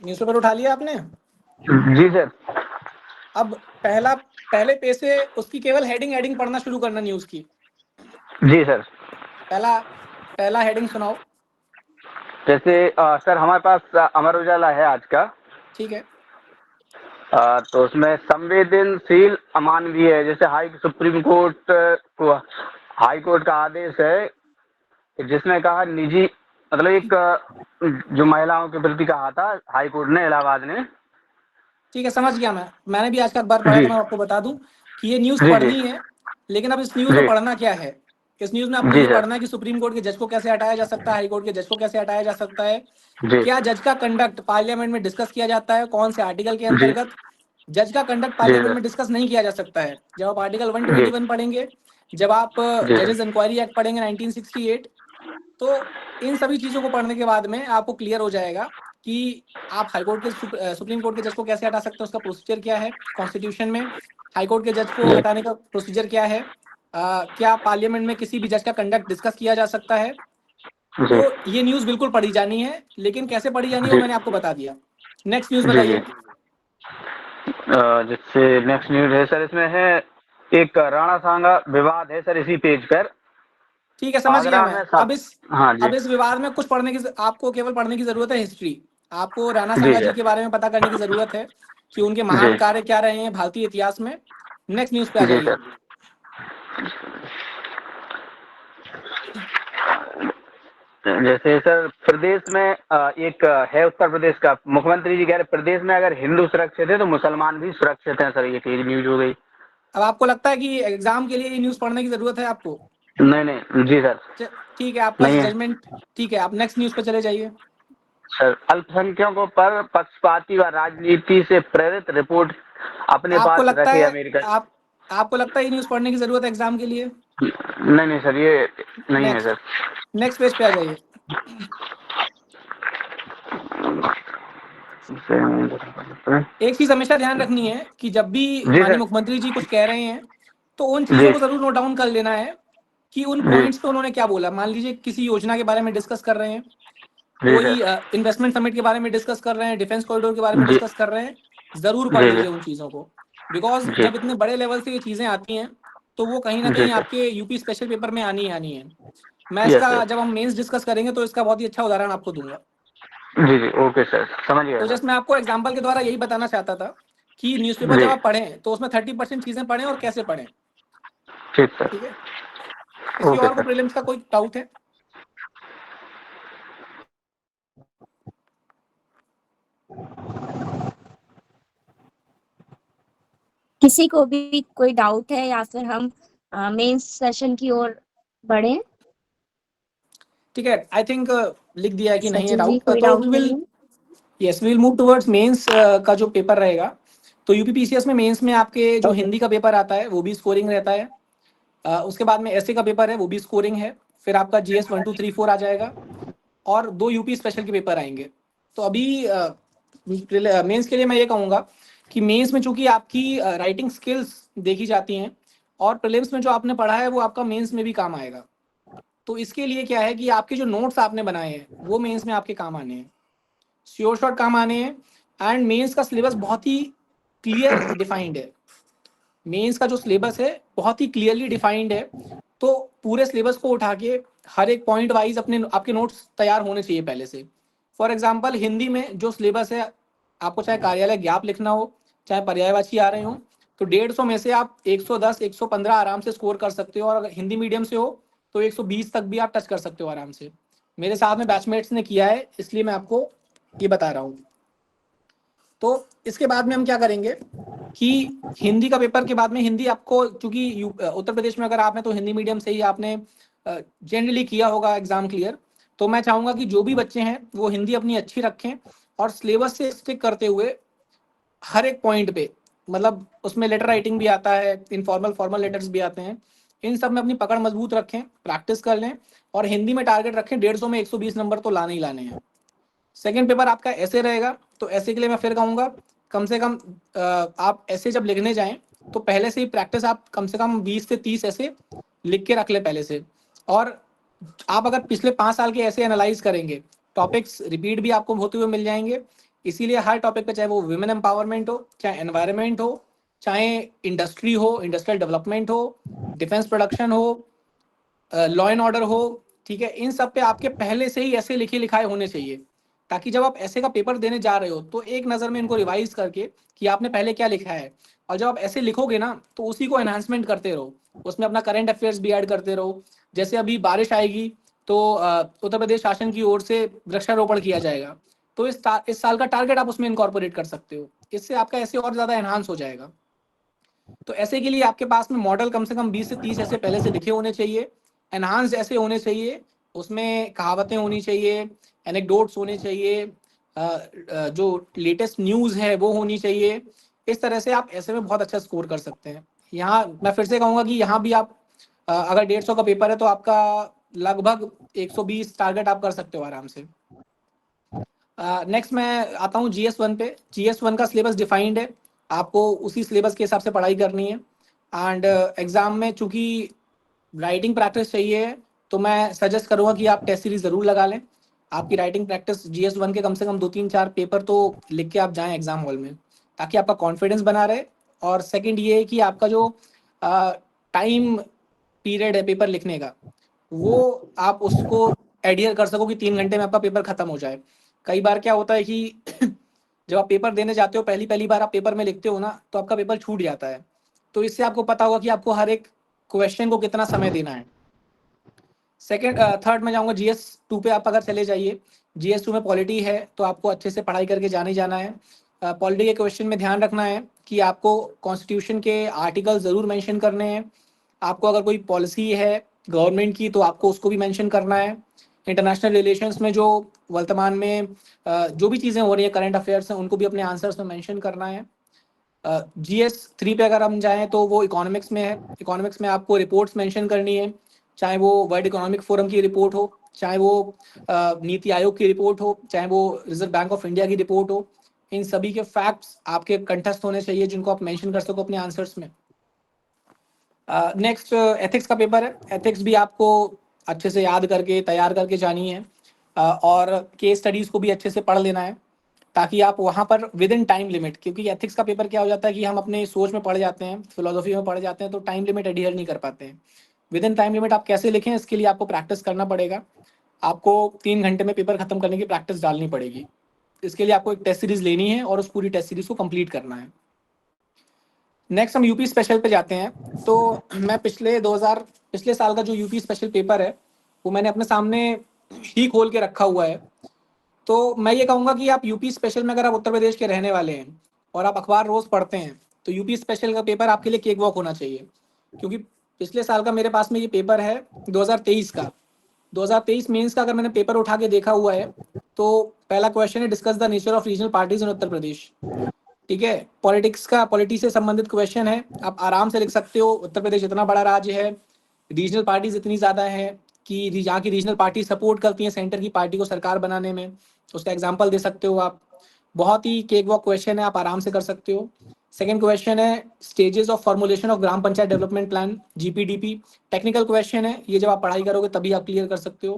न्यूज़पेपर उठा लिया आपने? जी सर। अब पहले पेज से उसकी केवल हेडिंग पढ़ना शुरू करना न्यूज़ की। जी सर। पहला हेडिंग सुनाओ। जैसे सर हमारे पास अमर उजाला है आज का। ठीक है। तो उसमें संवेदनशील अमानवीय है, जैसे सुप्रीम हाई कोर्ट का आदेश है जिसने कहा निजी, मतलब एक जो महिलाओं के प्रति कहा था हाई कोर्ट ने, इलाहाबाद ने। ठीक है, समझ गया। मैंने भी आज का अखबार पढ़ा, तो मैं आपको बता दूं कि ये न्यूज़ पढ़नी है, लेकिन अब इस न्यूज़ में पढ़ना क्या है। इस न्यूज़ में आपको ये पढ़ना है कि सुप्रीम कोर्ट के जज को कैसे हटाया जा सकता है, हाई कोर्ट के जज को कैसे हटाया जा सकता है, क्या जज का कंडक्ट पार्लियामेंट में डिस्कस किया जाता है, कौन से आर्टिकल के अंतर्गत। जज का कंडक्ट पार्लियामेंट में डिस्कस नहीं किया जा सकता है। जब आप आर्टिकल 121 पढ़ेंगे, जब आप जजेस इंक्वायरी एक्ट पढ़ेंगे 1968, तो इन सभी चीजों को पढ़ने के बाद में आपको क्लियर हो जाएगा कि आप हाईकोर्ट के सुप्रीम कोर्ट के जज को कैसे हटा सकते हैं, उसका प्रोसीजर क्या है कॉन्स्टिट्यूशन में, हाईकोर्ट के जज को हटाने का प्रोसीजर क्या है, क्या पार्लियामेंट में किसी भी जज का कंडक्ट डिस्कस किया जा सकता है। तो ये न्यूज़ बिल्कुल पढ़ी जानी है, लेकिन कैसे पढ़ी जानी है वो मैंने आपको बता दिया। नेक्स्ट न्यूज़ बताइए। जिससे नेक्स्ट न्यूज़ है सर, इसमें है एक राणा सांगा विवाद है सर इसी पेज पर। ठीक है, समझ गया मैं। अब इस विवाद में कुछ पढ़ने की, आपको केवल पढ़ने की जरूरत है हिस्ट्री। आपको राणा जी सांगा जी सर। के बारे में पता करने की जरूरत है कि उनके महान जी कार्य क्या रहे हैं भारतीय इतिहास में। नेक्स्ट न्यूज पे आ जी जाइए। सर। जैसे सर प्रदेश में एक है उत्तर प्रदेश का मुख्यमंत्री जी कह रहे प्रदेश में अगर हिंदू सुरक्षित है तो मुसलमान भी सुरक्षित हैं सर, ये एक न्यूज हो गई। अब आपको लगता है कि एग्जाम के लिए ये न्यूज पढ़ने की जरूरत है आपको? नहीं नहीं जी सर। ठीक है, आपका नहीं है जजमेंट ठीक है, आप नेक्स्ट न्यूज पे चले जाइए। सर। अल्पसंख्यकों पर पक्षपाती व राजनीति से प्रेरित रिपोर्ट अपने आपको पास लगता रखे है अमेरिका। आपको लगता है ये न्यूज पढ़ने की जरूरत है एग्जाम के लिए? नहीं नहीं सर, ये नहीं है नेक्स्ट सर। नेक्स्ट पेज पे आ जाइए। एक चीज हमेशा ध्यान रखनी है कि जब भी जी माननीय सर। मुख्यमंत्री जी कुछ कह रहे हैं तो उन जी चीजों को जरूर नोट डाउन कर लेना है कि उन जी पॉइंट्स पे उन्होंने क्या बोला। मान लीजिए किसी योजना के बारे में डिस्कस कर रहे हैं, जी कोई सर। इन्वेस्टमेंट समिट के बारे में डिस्कस कर रहे हैं, डिफेंस कॉरिडोर के बारे में जी डिस्कस कर रहे हैं, जरूर पढ़ जी लीजिए उन चीजों को। बिकॉज जी जब इतने बड़े लेवल से ये चीजें आती हैं तो वो कहीं ना जी कहीं सर। आपके यूपी स्पेशल पेपर में आनी ही आनी है। मैं यस इसका सर। जब हम मेंस डिस्कस करेंगे तो इसका बहुत ही अच्छा उदाहरण आपको दूंगा। जी जी ओके सर, समझ गया तो सर। जस्ट मैं आपको एग्जाम्पल के द्वारा यही बताना चाहता था कि न्यूज़पेपर जी जब आप पढ़ें तो उसमें 30% चीजें पढ़ें और कैसे पढ़ें। ठीक सर। ठीक है, किसी ओके और को सर। प्रीलिम्स का कोई डाउट है? किसी को भी कोई डाउट है या फिर हम मेंस सेशन की ओर बढ़े? ठीक है, आई थिंक लिख दिया है कि नहीं है सचिन जी, डाउट, कोई तो डाउट वी नहीं विल है? Yes we will move towards mains का जो पेपर रहेगा। तो यूपीपीसीएस में मेंस में आपके जो ओके। हिंदी का पेपर आता है वो भी स्कोरिंग रहता है। उसके बाद में ऐसे का पेपर है वो भी स्कोरिंग है। फिर आपका जीएस 1 2 3 4 आ जाएगा और 2 यूपी स्पेशल के पेपर आएंगे। तो अभी मेंस के लिए मैं ये कहूँगा कि मेंस में चूंकि आपकी राइटिंग स्किल्स देखी जाती हैं और प्रीलिम्स में जो आपने पढ़ा है वो आपका मेंस में भी काम आएगा। तो इसके लिए क्या है कि आपके जो नोट्स आपने बनाए हैं वो मेंस में आपके काम आने हैं, श्योर शॉट काम आने हैं। एंड मेंस का सिलेबस बहुत ही क्लियर डिफाइंड है। मेंस का जो सिलेबस है बहुत ही क्लियरली डिफाइंड है। तो पूरे सिलेबस को उठा के हर एक पॉइंट वाइज अपने आपके नोट्स तैयार होने चाहिए पहले से। फॉर एग्जांपल हिंदी में जो सिलेबस है, आपको चाहे कार्यालय ज्ञाप लिखना हो चाहे पर्यायवाची आ रहे हो, तो 150 में से आप 110 115 आराम से स्कोर कर सकते हो। और अगर हिंदी मीडियम से हो तो 120 तक भी आप टच कर सकते हो आराम से। मेरे साथ में बैचमेट्स ने किया है इसलिए मैं आपको ये बता रहा हूँ। तो इसके बाद में हम क्या करेंगे कि हिंदी का पेपर के बाद में हिंदी आपको चूंकि उत्तर प्रदेश में अगर आप हैं तो हिंदी मीडियम से ही आपने जनरली किया होगा एग्जाम क्लियर। तो मैं चाहूंगा कि जो भी बच्चे हैं वो हिंदी अपनी अच्छी रखें और सिलेबस से स्टिक करते हुए हर एक पॉइंट पे, मतलब उसमें लेटर राइटिंग भी आता है, इनफॉर्मल फॉर्मल लेटर्स भी आते हैं, इन सब में अपनी पकड़ मजबूत रखें, प्रैक्टिस कर लें और हिंदी में टारगेट रखें 150 में 120 नंबर तो लाने ही लाने हैं। सेकेंड पेपर आपका ऐसे रहेगा, तो ऐसे के लिए मैं फिर कहूँगा कम से कम आप ऐसे जब लिखने जाएं तो पहले से ही प्रैक्टिस आप कम से कम 20 से 30 ऐसे लिख के रख ले पहले से। और आप अगर पिछले 5 साल के ऐसे एनालाइज करेंगे, टॉपिक्स रिपीट भी आपको होते हुए मिल जाएंगे। इसीलिए हर टॉपिक पे, चाहे वो वुमेन एम्पावरमेंट हो, चाहे एनवायरनमेंट हो, चाहे इंडस्ट्री हो, इंडस्ट्रियल डेवलपमेंट हो, डिफेंस प्रोडक्शन हो, लॉ एंड ऑर्डर हो, ठीक है, इन सब पे आपके पहले से ही ऐसे लिखे लिखाए होने चाहिए ताकि जब आप ऐसे का पेपर देने जा रहे हो तो एक नज़र में इनको रिवाइज करके कि आपने पहले क्या लिखा है, और जब आप ऐसे लिखोगे ना तो उसी को एनहांसमेंट करते रहो, उसमें अपना करंट अफेयर्स भी ऐड करते रहो। जैसे अभी बारिश आएगी तो उत्तर प्रदेश शासन की ओर से वृक्षारोपण किया जाएगा, तो इस साल का टारगेट आप उसमें इनकॉर्पोरेट कर सकते हो। इससे आपका ऐसे और ज़्यादा एनहांस हो जाएगा। तो ऐसे के लिए आपके पास में मॉडल कम से कम 20 से 30 ऐसे पहले से लिखे होने चाहिए, एनहांस ऐसे होने चाहिए, उसमें कहावतें होनी चाहिए, एनेक्डोट्स होने चाहिए, जो लेटेस्ट न्यूज़ है वो होनी चाहिए। इस तरह से आप ऐसे में बहुत अच्छा स्कोर कर सकते हैं। यहाँ मैं फिर से कहूँगा कि यहाँ भी आप अगर 150 का पेपर है तो आपका लगभग 120 टारगेट आप कर सकते हो आराम से। नेक्स्ट मैं आता हूँ GS1 पे। GS1 का सिलेबस डिफाइंड है, आपको उसी सिलेबस के हिसाब से पढ़ाई करनी है। एंड एग्जाम में चूंकि राइटिंग प्रैक्टिस चाहिए तो मैं सजेस्ट करूँगा कि आप टेस्ट सीरीज ज़रूर लगा लें। आपकी राइटिंग प्रैक्टिस GS1 के कम से कम 2 3 4 पेपर तो लिख के आप जाएं एग्जाम हॉल में, ताकि आपका कॉन्फिडेंस बना रहे। और सेकंड ये है कि आपका जो टाइम पीरियड है पेपर लिखने का, वो आप उसको एडियर कर सको कि 3 घंटे में आपका पेपर खत्म हो जाए। कई बार क्या होता है कि जब आप पेपर देने जाते हो, पहली बार आप पेपर में लिखते हो ना, तो आपका पेपर छूट जाता है। तो इससे आपको पता होगा कि आपको हर एक क्वेश्चन को कितना समय देना है। थर्ड में जाऊँगा GS2 पे आप अगर चले जाइए। GS2 में पॉलिटी है, तो आपको अच्छे से पढ़ाई करके जाना है। पॉलिटी के क्वेश्चन में ध्यान रखना है कि आपको कॉन्स्टिट्यूशन के आर्टिकल ज़रूर मेंशन करने हैं। आपको अगर कोई पॉलिसी है गवर्नमेंट की, तो आपको उसको भी मेंशन करना है। इंटरनेशनल रिलेशंस में जो वर्तमान में जो भी चीज़ें हो रही है, करंट अफेयर्स हैं, उनको भी अपने आंसर्स में मेंशन करना है। GS3 पे अगर हम जाएँ तो वो इकोनॉमिक्स में है। इकोनॉमिक्स में आपको रिपोर्ट्स मेंशन करनी है, चाहे वो वर्ल्ड इकोनॉमिक फोरम की रिपोर्ट हो, चाहे वो नीति आयोग की रिपोर्ट हो, चाहे वो रिजर्व बैंक ऑफ इंडिया की रिपोर्ट हो। इन सभी के फैक्ट्स आपके कंठस्थ होने चाहिए, जिनको आप मेंशन कर सको अपने आंसर्स में। नेक्स्ट एथिक्स का पेपर है। एथिक्स भी आपको अच्छे से याद करके तैयार करके जानी है, और केस स्टडीज़ को भी अच्छे से पढ़ लेना है, ताकि आप वहाँ पर विद इन टाइम लिमिट, क्योंकि एथिक्स का पेपर क्या हो जाता है कि हम अपने सोच में पढ़ जाते हैं, फिलोसफी में पढ़ जाते हैं, तो टाइम लिमिट एडहियर नहीं कर पाते हैं। विद इन टाइम लिमिट आप कैसे लिखें, इसके लिए आपको प्रैक्टिस करना पड़ेगा। आपको 3 घंटे में पेपर खत्म करने की प्रैक्टिस डालनी पड़ेगी। इसके लिए आपको एक टेस्ट सीरीज लेनी है और उस पूरी टेस्ट सीरीज को कंप्लीट करना है। नेक्स्ट हम यूपी स्पेशल पे जाते हैं। तो मैं पिछले साल का जो यूपी स्पेशल पेपर है, वो मैंने अपने सामने ही खोल के रखा हुआ है। तो मैं ये कहूँगा कि आप यूपी स्पेशल में, अगर आप उत्तर प्रदेश के रहने वाले हैं और आप अखबार रोज पढ़ते हैं, तो यूपी स्पेशल का पेपर आपके लिए केक वॉक होना चाहिए। क्योंकि पिछले साल का मेरे पास में ये पेपर है 2023 का। 2023 मेंस का अगर मैंने पेपर उठा के देखा हुआ है, तो पहला क्वेश्चन है, discuss the nature of regional parties in Uttar Pradesh. ठीक है, पॉलिटिक्स से संबंधित क्वेश्चन है। आप आराम से लिख सकते हो। उत्तर प्रदेश इतना बड़ा राज्य है, रीजनल पार्टीज इतनी ज़्यादा है कि यहाँ की रीजनल पार्टी सपोर्ट करती हैं सेंटर की पार्टी को सरकार बनाने में। उसका एग्जाम्पल दे सकते हो आप। बहुत ही केक वॉक क्वेश्चन है, आप आराम से कर सकते हो। सेकंड क्वेश्चन है, stages of formulation of gram panchayat development plan, GPDP। Technical question है, ये जब आप पढ़ाई करोगे तभी आप क्लियर कर सकते हो।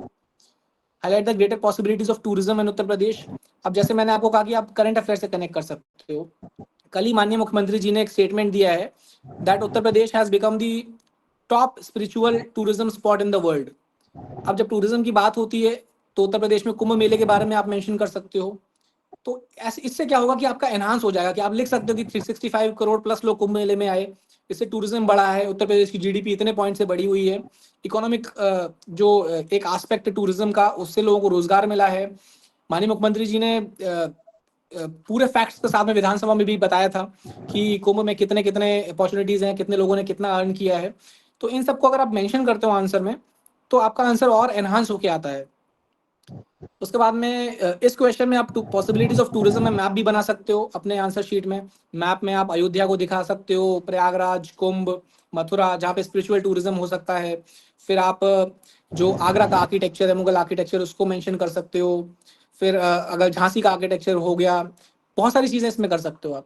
Highlight the greater possibilities of tourism in Uttar Pradesh. अब जैसे मैंने आपको कहा कि आप करंट अफेयर से कनेक्ट कर सकते हो। कल ही माननीय मुख्यमंत्री जी ने एक स्टेटमेंट दिया है that Uttar Pradesh has become the top spiritual tourism spot in the world. अब जब टूरिज्म की बात होती है, तो उत्तर प्रदेश में कुंभ मेले के बारे में आप मेंशन कर सकते हो। तो ऐसे इससे क्या होगा कि आपका एनहांस हो जाएगा, कि आप लिख सकते हो कि 365 करोड़ प्लस लोग कुंभ मेले में आए, इससे टूरिज्म बढ़ा है, उत्तर प्रदेश की GDP इतने पॉइंट से बढ़ी हुई है, इकोनॉमिक जो एक एस्पेक्ट टूरिज्म का, उससे लोगों को रोजगार मिला है। माननीय मुख्यमंत्री जी ने पूरे फैक्ट्स के साथ में विधानसभा में भी बताया था कि कुंभ में कितने कितने अपॉर्चुनिटीज हैं, कितने लोगों ने कितना अर्न किया है। तो इन सबको अगर आप मेंशन करते हो आंसर में, तो आपका आंसर और एनहांस होके आता है। उसके बाद में इस क्वेश्चन में आप पॉसिबिलिटीज ऑफ टूरिज्म में मैप भी बना सकते हो अपने आंसर शीट में। मैप में आप अयोध्या को दिखा सकते हो, प्रयागराज, कुंभ, मथुरा, जहाँ पे स्पिरिचुअल टूरिज्म हो सकता है। फिर आप जो आगरा का आर्किटेक्चर है, मुगल आर्किटेक्चर, उसको मेंशन कर सकते हो। फिर अगर झांसी का आर्किटेक्चर हो गया, बहुत सारी चीजें इसमें कर सकते हो आप।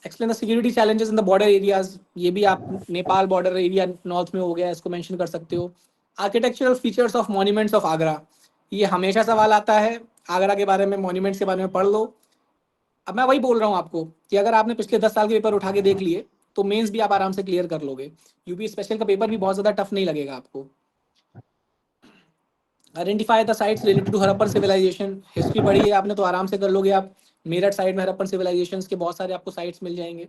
Explain the security challenges in the border areas, ये भी आप नेपाल बॉर्डर एरिया नॉर्थ में हो गया, इसको मेंशन कर सकते हो। Architectural features of monuments of Agra, ये हमेशा सवाल आता है। आगरा के बारे में, मॉन्यूमेंट्स के बारे में पढ़ लो। अब मैं वही बोल रहा हूँ आपको कि अगर आपने पिछले 10 साल के पेपर उठा के देख लिए, तो मेंस भी आप आराम से क्लियर कर लोगे। यूपी स्पेशल का पेपर भी बहुत ज्यादा टफ नहीं लगेगा आपको। Identify the sites related to Harappan civilisation, history पढ़ी है आपने तो आराम से कर लोगे आप। मेरठ साइड में हड़प्पन सिविलाइजेशन के बहुत सारे आपको साइट्स मिल जाएंगे।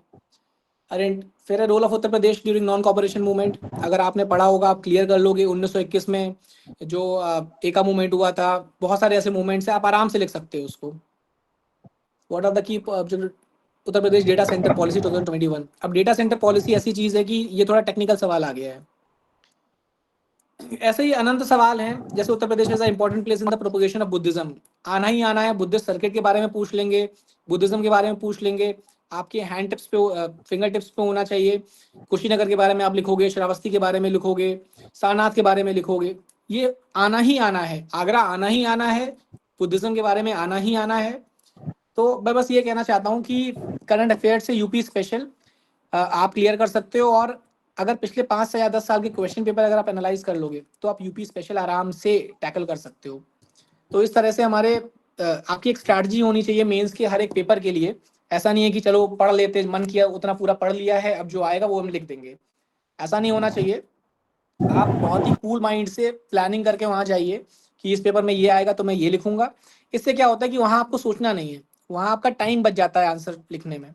फिर role of Uttar Pradesh during non cooperation movement, अगर आपने पढ़ा होगा आप क्लियर कर लोगे। 1921 में जो एका मूवमेंट हुआ था, बहुत सारे ऐसे मूवमेंट्स हैं, आप आराम से लिख सकते हो उसको। What are the key Uttar Pradesh data centre policy 2021। अब डेटा सेंटर पॉलिसी ऐसी चीज है कि ये थोड़ा टेक्निकल सवाल आ गया है। ऐसे ही अनंत सवाल हैं, जैसे Uttar Pradesh is a important place in the propagation of Buddhism, आना ही आना है। बुद्धिस्ट सर्किट के बारे में पूछ लेंगे, बुद्धिज्म के बारे में पूछ लेंगे। आपके हैंड टिप्स पे, फिंगर टिप्स पे होना चाहिए। कुशीनगर के बारे में आप लिखोगे, श्रावस्ती के बारे में लिखोगे, सारनाथ के बारे में लिखोगे। ये आना ही आना है। आगरा आना ही आना है, बुद्धिज्म के बारे में आना ही आना है। तो मैं बस ये कहना चाहता हूँ कि करंट अफेयर से यूपी स्पेशल आप क्लियर कर सकते हो। और अगर पिछले 5 से या 10 साल के क्वेश्चन पेपर अगर आप एनालाइज कर लोगे, तो आप यूपी स्पेशल आराम से टैकल कर सकते हो। तो इस तरह से हमारे आपकी एक स्ट्रैटेजी होनी चाहिए मेंस के हर एक पेपर के लिए। ऐसा नहीं है कि चलो पढ़ लेते, मन किया उतना पूरा पढ़ लिया है, अब जो आएगा वो हम लिख देंगे। ऐसा नहीं होना चाहिए। आप बहुत ही कूल माइंड से प्लानिंग करके वहां जाइए कि इस पेपर में ये आएगा तो मैं ये लिखूंगा। इससे क्या होता है कि वहाँ आपको सोचना नहीं है, वहाँ आपका टाइम बच जाता है आंसर लिखने में।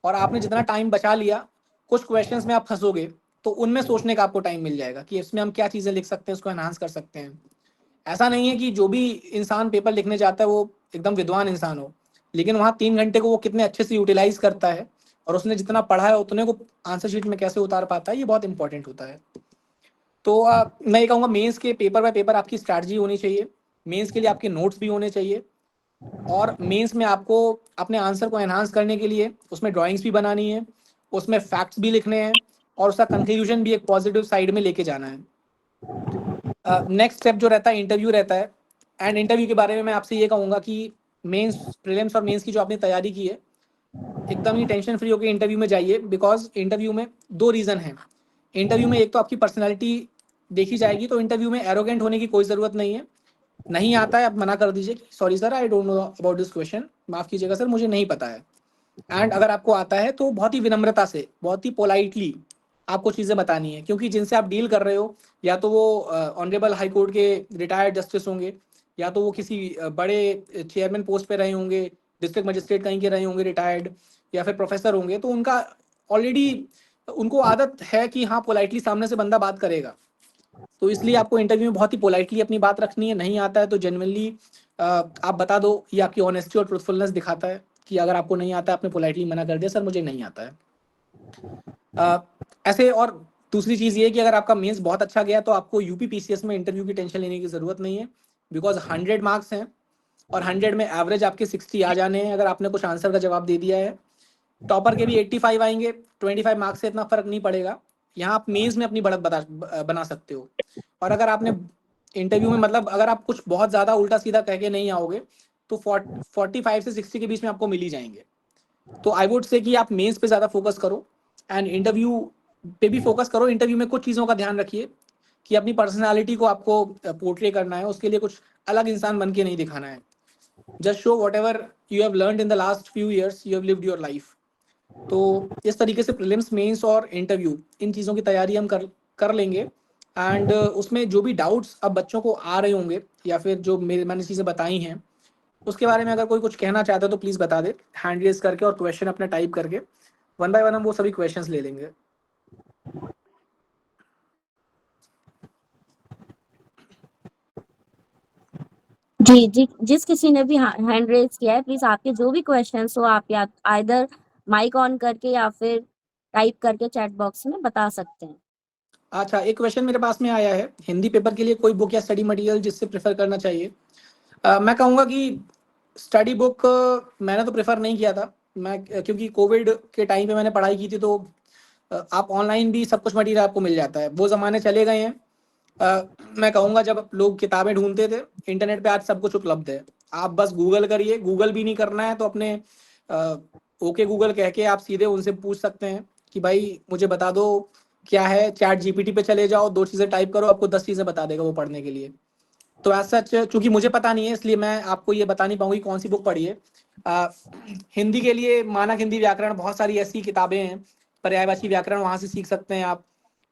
और आपने जितना टाइम बचा लिया, कुछ क्वेश्चंस में आप फंसोगे तो उनमें सोचने का आपको टाइम मिल जाएगा कि इसमें हम क्या चीज़ें लिख सकते हैं, उसको एनहांस कर सकते हैं। ऐसा नहीं है कि जो भी इंसान पेपर लिखने जाता है वो एकदम विद्वान इंसान हो, लेकिन वहाँ 3 घंटे को वो कितने अच्छे से यूटिलाइज करता है और उसने जितना पढ़ा है उतने को आंसर शीट में कैसे उतार पाता है, ये बहुत इंपॉर्टेंट होता है। तो मैं ये कहूँगा मेंस के पेपर बाय पेपर आपकी स्ट्रैटेजी होनी चाहिए, मेंस के लिए आपके नोट्स भी होने चाहिए, और मेंस में आपको अपने आंसर को एनहांस करने के लिए उसमें ड्राइंग्स भी बनानी है, उसमें फैक्ट्स भी लिखने हैं, और उसका कंक्लूजन भी एक पॉजिटिव साइड में लेके जाना है। नेक्स्ट स्टेप जो रहता है इंटरव्यू रहता है। एंड इंटरव्यू के बारे में मैं आपसे ये कहूँगा कि मेंस, प्रीलिम्स और मेंस की जो आपने तैयारी की है, एकदम ही टेंशन फ्री होकर इंटरव्यू में जाइए। बिकॉज इंटरव्यू में 2 रीज़न हैं। इंटरव्यू में एक तो आपकी पर्सनैलिटी देखी जाएगी, तो इंटरव्यू में एरोगेंट होने की कोई ज़रूरत नहीं है। नहीं आता है आप मना कर दीजिए कि sorry sir, I don't know about this question, माफ़ कीजिएगा सर, मुझे नहीं पता है। एंड अगर आपको आता है तो बहुत ही विनम्रता से, बहुत ही पोलाइटली आपको चीज़ें बतानी है, क्योंकि जिनसे आप डील कर रहे हो या तो वो ऑनरेबल हाई कोर्ट के रिटायर्ड जस्टिस होंगे, या तो वो किसी बड़े चेयरमैन पोस्ट पे रहे होंगे, डिस्ट्रिक्ट मजिस्ट्रेट कहीं के रहे होंगे रिटायर्ड, या फिर प्रोफेसर होंगे। तो उनका ऑलरेडी उनको आदत है कि हाँ पोलाइटली सामने से बंदा बात करेगा। तो इसलिए आपको इंटरव्यू में बहुत ही पोलाइटली अपनी बात रखनी है। नहीं आता है तो जेन्युइनली आप बता दो, ये आपकी ऑनेस्टी और ट्रूथफुलनेस दिखाता है कि अगर आपको नहीं आता है, आपने पोलाइटली मना कर दिया, सर मुझे नहीं आता है। ऐसे, और दूसरी चीज़ ये है कि अगर आपका मेंस बहुत अच्छा गया तो आपको यूपी पीसीएस में इंटरव्यू की टेंशन लेने की ज़रूरत नहीं है, बिकॉज 100 मार्क्स हैं और 100 में एवरेज आपके 60 आ जाने हैं अगर आपने कुछ आंसर का जवाब दे दिया है। टॉपर के भी 85 आएंगे, 25 मार्क्स से इतना फर्क नहीं पड़ेगा। यहाँ आप मेंस में अपनी बढ़त बना सकते हो। और अगर आपने इंटरव्यू में, मतलब अगर आप कुछ बहुत ज़्यादा उल्टा सीधा कह के नहीं आओगे तो 45 से 60 के बीच में आपको मिल ही जाएंगे। तो आई वुड से कि आप मेंस पे ज़्यादा फोकस करो एंड इंटरव्यू पे भी फोकस करो। इंटरव्यू में कुछ चीज़ों का ध्यान रखिए कि अपनी पर्सनालिटी को आपको पोर्ट्रे करना है, उसके लिए कुछ अलग इंसान बन के नहीं दिखाना है। Just show what ever you have learn in the last few years, you have lived your life. तो इस तरीके से प्रीलिम्स, मेंस और इंटरव्यू, इन चीज़ों की तैयारी हम कर लेंगे। एंड उसमें जो भी डाउट्स अब बच्चों को आ रहे होंगे या फिर जो मैंने चीज़ें बताई हैं उसके बारे में अगर कोई कुछ कहना चाहता है तो प्लीज़ बता दे, हैंड रेज करके और क्वेश्चन अपना टाइप करके। 1 बाय 1 हम वो सभी क्वेश्चंस ले लेंगे। जी जी, जिस किसी ने भी हैंड रेज किया है, प्लीज आपके जो भी क्वेश्चंस हो आप या आइदर माइक ऑन करके या फिर टाइप करके चैट बॉक्स में बता सकते हैं। अच्छा, एक क्वेश्चन मेरे पास में आया है, हिंदी पेपर के लिए कोई बुक या स्टडी मटेरियल जिससे प्रेफर करना चाहिए। मैं कहूँगा कि स्टडी बुक मैंने तो प्रेफर नहीं किया था, मैं क्योंकि कोविड के टाइम पे मैंने पढ़ाई की थी, तो आप ऑनलाइन भी सब कुछ मटेरियल आपको मिल जाता है। वो ज़माने चले गए हैं। मैं कहूँगा जब लोग किताबें ढूंढते थे, इंटरनेट पे आज सब कुछ उपलब्ध है। आप बस गूगल करिए, गूगल भी नहीं करना है तो अपने ओके गूगल कह के आप सीधे उनसे पूछ सकते हैं कि भाई मुझे बता दो क्या है। चैट जीपीटी पे चले जाओ, 2 चीज़ें टाइप करो, आपको 10 चीज़ें बता देगा वो पढ़ने के लिए। तो ऐसा सच, चूंकि मुझे पता नहीं है इसलिए मैं आपको ये बता नहीं पाऊंगी कौन सी बुक पढ़ी है। हिंदी के लिए मानक हिंदी व्याकरण, बहुत सारी ऐसी किताबें हैं, पर्यायवाची व्याकरण, वहाँ से सीख सकते हैं आप।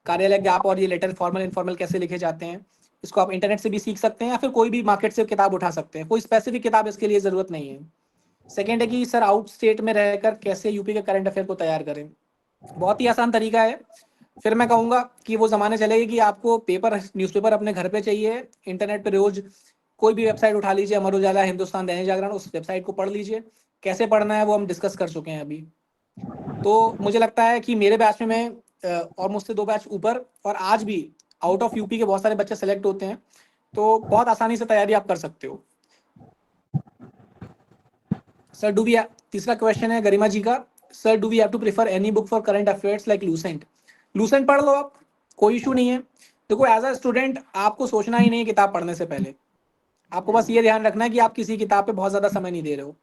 कार्यालय ज्ञाप और ये लेटर फॉर्मल इनफॉर्मल कैसे लिखे जाते हैं, इसको आप इंटरनेट से भी सीख सकते हैं या फिर कोई भी मार्केट से किताब उठा सकते हैं। कोई स्पेसिफिक किताब इसके लिए ज़रूरत नहीं है। सेकेंड है कि सर आउट स्टेट में रहकर कैसे यूपी के करंट अफेयर को तैयार करें। बहुत ही आसान तरीका है। फिर मैं कहूँगा कि वो ज़माने चले गए कि आपको पेपर, न्यूज़पेपर अपने घर पे चाहिए। इंटरनेट पे रोज कोई भी वेबसाइट उठा लीजिए, अमर उजाला, हिंदुस्तान, दैनिक जागरण, उस वेबसाइट को पढ़ लीजिए। कैसे पढ़ना है वो हम डिस्कस कर चुके हैं अभी। तो मुझे लगता है कि मेरे बैच में मैं और मुझसे 2 बैच ऊपर और आज भी आउट ऑफ यूपी के बहुत सारे बच्चे सेलेक्ट होते हैं, तो बहुत आसानी से तैयारी आप कर सकते हो। सर डू वी, तीसरा क्वेश्चन है गरिमा जी का, sir do we have to prefer any book for current affairs like Lucent. Lucent पढ़ लो आप, कोई इशू नहीं है। देखो एज अ स्टूडेंट आपको सोचना ही नहीं है किताब पढ़ने से पहले, आपको बस ये ध्यान रखना है कि आप किसी किताब पे बहुत ज़्यादा समय नहीं दे रहे हो।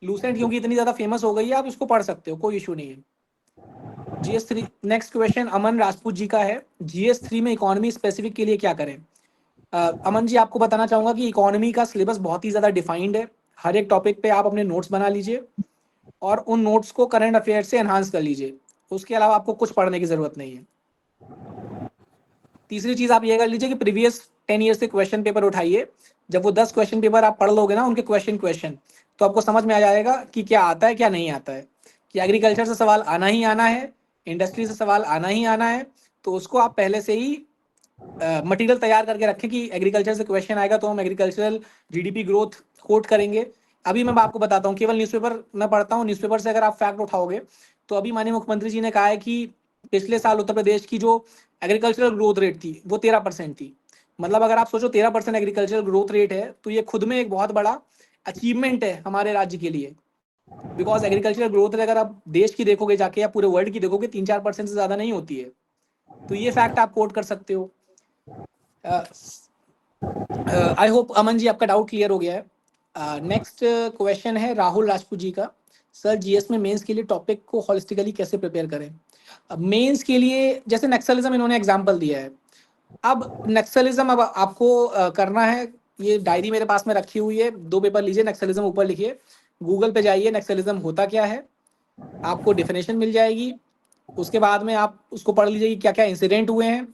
लूसेंट क्योंकि इतनी ज़्यादा फेमस हो गई है, आप इसको पढ़ सकते हो, कोई इशू नहीं है। GS3, नेक्स्ट क्वेश्चन अमन राजपूत जी का है, GS3 में इकोनॉमी स्पेसिफिक के लिए क्या करें। अमन जी, आपको बताना चाहूँगा कि इकोनॉमी का सिलेबस बहुत ही ज़्यादा डिफाइंड है। हर एक टॉपिक पे आप अपने नोट्स बना लीजिए और उन नोट्स को करंट अफेयर से एनहांस कर लीजिए। उसके अलावा आपको कुछ पढ़ने की ज़रूरत नहीं है। तीसरी चीज आप ये कर लीजिए कि प्रीवियस 10 ईयर्स के क्वेश्चन पेपर उठाइए। जब वो 10 क्वेश्चन पेपर आप पढ़ लोगे ना, उनके क्वेश्चन तो आपको समझ में आ जाएगा कि क्या आता है क्या नहीं आता है, कि एग्रीकल्चर से सवाल आना ही आना है, इंडस्ट्री से सवाल आना ही आना है। तो उसको आप पहले से ही मटेरियल तैयार करके रखें कि एग्रीकल्चर से क्वेश्चन आएगा तो हम एग्रीकल्चरल जीडीपी ग्रोथ कोट करेंगे। अभी मैं आपको बताता हूँ, केवल न्यूज़पेपर मैं पढ़ता हूँ, न्यूज़पेपर से अगर आप फैक्ट उठाओगे तो अभी माननीय मुख्यमंत्री जी ने कहा है कि पिछले साल उत्तर प्रदेश की जो एग्रीकल्चरल ग्रोथ रेट थी वो 13% थी। मतलब अगर आप सोचो 13% एग्रीकल्चरल ग्रोथ रेट है तो ये खुद में एक बहुत बड़ा अचीवमेंट है हमारे राज्य के लिए। बिकॉज एग्रीकल्चरल ग्रोथ रेट अगर आप देश की देखोगे जाके या पूरे वर्ल्ड की देखोगे 3-4% से ज्यादा नहीं होती है। तो ये फैक्ट आप कोट कर सकते हो। आई होप अमन जी आपका डाउट क्लियर हो गया है। नेक्स्ट क्वेश्चन है राहुल राजपूत जी का। सर जीएस में मेंस के लिए टॉपिक को होलिस्टिकली कैसे प्रिपेयर करें? अब मेंस के लिए जैसे नक्सलिज्म इन्होंने एग्जांपल दिया है। अब नक्सलिज्म अब आपको करना है, ये डायरी मेरे पास में रखी हुई है, 2 पेपर लीजिए, नक्सलिज्म ऊपर लिखिए, गूगल पे जाइए, नक्सलिज्म होता क्या है, आपको डेफिनेशन मिल जाएगी। उसके बाद में आप उसको पढ़ लीजिए कि क्या क्या इंसिडेंट हुए हैं,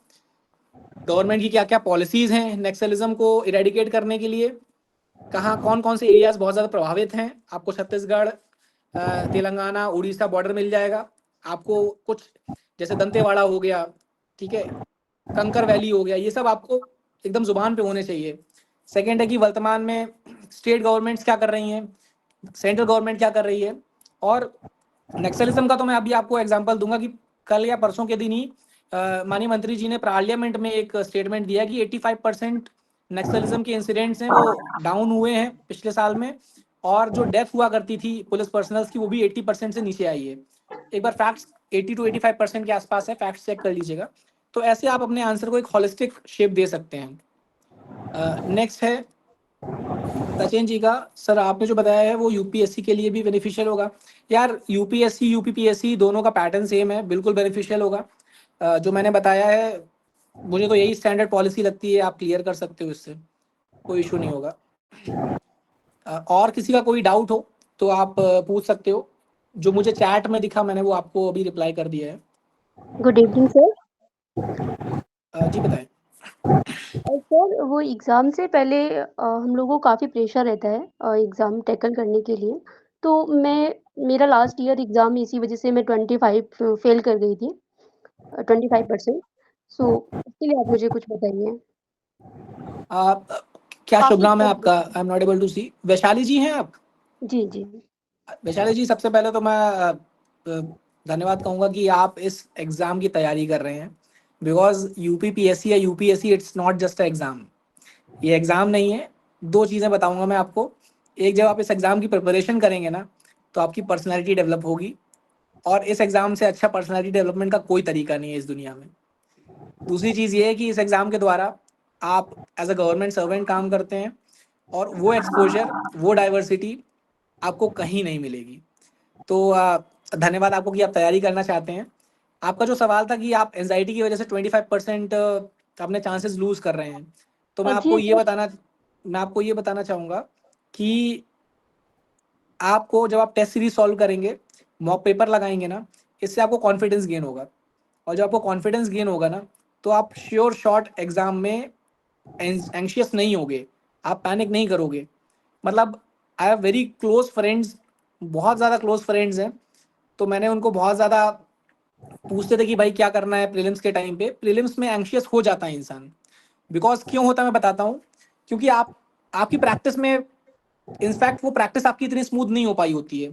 गवर्नमेंट की क्या क्या पॉलिसीज हैं नक्सलिज्म को इरेडिकेट करने के लिए, कहाँ कौन कौन से एरियाज बहुत ज़्यादा प्रभावित हैं। आपको छत्तीसगढ़, तेलंगाना, उड़ीसा बॉर्डर मिल जाएगा। आपको कुछ जैसे दंतेवाड़ा हो गया, ठीक है, कंकर वैली हो गया, ये सब आपको एकदम जुबान पे होने चाहिए। सेकेंड है कि वर्तमान में स्टेट गवर्नमेंट्स क्या कर रही हैं, सेंट्रल गवर्नमेंट क्या कर रही है। और नक्सलिज्म का तो मैं अभी आपको एग्जांपल दूंगा कि कल या परसों के दिन ही माननीय मंत्री जी ने पार्लियामेंट में एक स्टेटमेंट दिया कि 85% नक्सलिज्म के इंसिडेंट्स हैं वो डाउन हुए हैं पिछले साल में, और जो डेथ हुआ करती थी पुलिस पर्सनल्स की वो भी 80% से नीचे आई है। एक बार फैक्ट्स 80 to 85% के आसपास है, फैक्ट्स चेक कर लीजिएगा। तो ऐसे आप अपने आंसर को एक होलिस्टिक शेप दे सकते हैं। नेक्स्ट है सचिन जी का। सर आपने जो बताया है वो यूपीएससी के लिए भी बेनिफिशियल होगा? यार यूपीएससी यूपीपीएससी दोनों का पैटर्न सेम है, बिल्कुल बेनिफिशियल होगा। जो मैंने बताया है मुझे तो यही स्टैंडर्ड पॉलिसी लगती है, आप क्लियर कर सकते हो, इससे कोई इशू नहीं होगा। और किसी का कोई डाउट हो तो आप पूछ सकते हो। जो मुझे चैट में दिखा मैंने वो आपको अभी रिप्लाई कर दिया है। Good evening sir. जी बताएं। सर वो एग्ज़ाम से पहले हम लोगों को काफ़ी प्रेशर रहता है एग्ज़ाम टैकल करने के लिए। तो मेरा लास्ट ईयर एग्ज़ाम इसी वजह से मैं 25 फेल कर गई थी, 25%। सो इसके लिए आप मुझे कुछ बताइए। क्या शुभ काफ़ी नाम है आपका? I am not able to see. Vaishali ji हैं आप? जी, जी। वैशाली जी, सबसे पहले तो मैं धन्यवाद कहूँगा कि आप इस एग्ज़ाम की तैयारी कर रहे हैं। बिकॉज यूपीपीएससी या UPSC it's not just a exam, ये एग्ज़ाम नहीं है। 2 चीज़ें बताऊँगा मैं आपको। एक, जब आप इस एग्ज़ाम की प्रिपरेशन करेंगे ना तो आपकी पर्सनैलिटी डेवलप होगी, और इस एग्ज़ाम से अच्छा पर्सनैलिटी डेवलपमेंट का कोई तरीका नहीं है इस दुनिया में। दूसरी चीज़ ये है कि इस एग्ज़ाम के द्वारा आप एज अ गवर्नमेंट सर्वेंट काम करते हैं, और वो एक्सपोजर, वो डाइवर्सिटी आपको कहीं नहीं मिलेगी। तो धन्यवाद आपको कि आप तैयारी करना चाहते हैं। आपका जो सवाल था कि आप एंजाइटी की वजह से 25% अपने चांसेस लूज कर रहे हैं, तो मैं जी आपको ये बताना चाहूँगा कि आपको जब आप टेस्ट सीरीज सॉल्व करेंगे, मॉक पेपर लगाएंगे ना, इससे आपको कॉन्फिडेंस गेन होगा। और जब आपको कॉन्फिडेंस गेन होगा ना तो आप श्योर शॉट एग्जाम में एंशियस नहीं होगे, आप पैनिक नहीं करोगे। मतलब I have very close friends, बहुत ज़्यादा क्लोज फ्रेंड्स हैं, तो मैंने उनको बहुत ज़्यादा पूछते थे कि भाई क्या करना है प्रीलिम्स के टाइम पे। प्रीलिम्स में एंशियस हो जाता है इंसान। बिकॉज क्यों होता है मैं बताता हूँ। क्योंकि आपकी प्रैक्टिस में, इनफैक्ट वो प्रैक्टिस आपकी इतनी स्मूथ नहीं हो पाई होती है।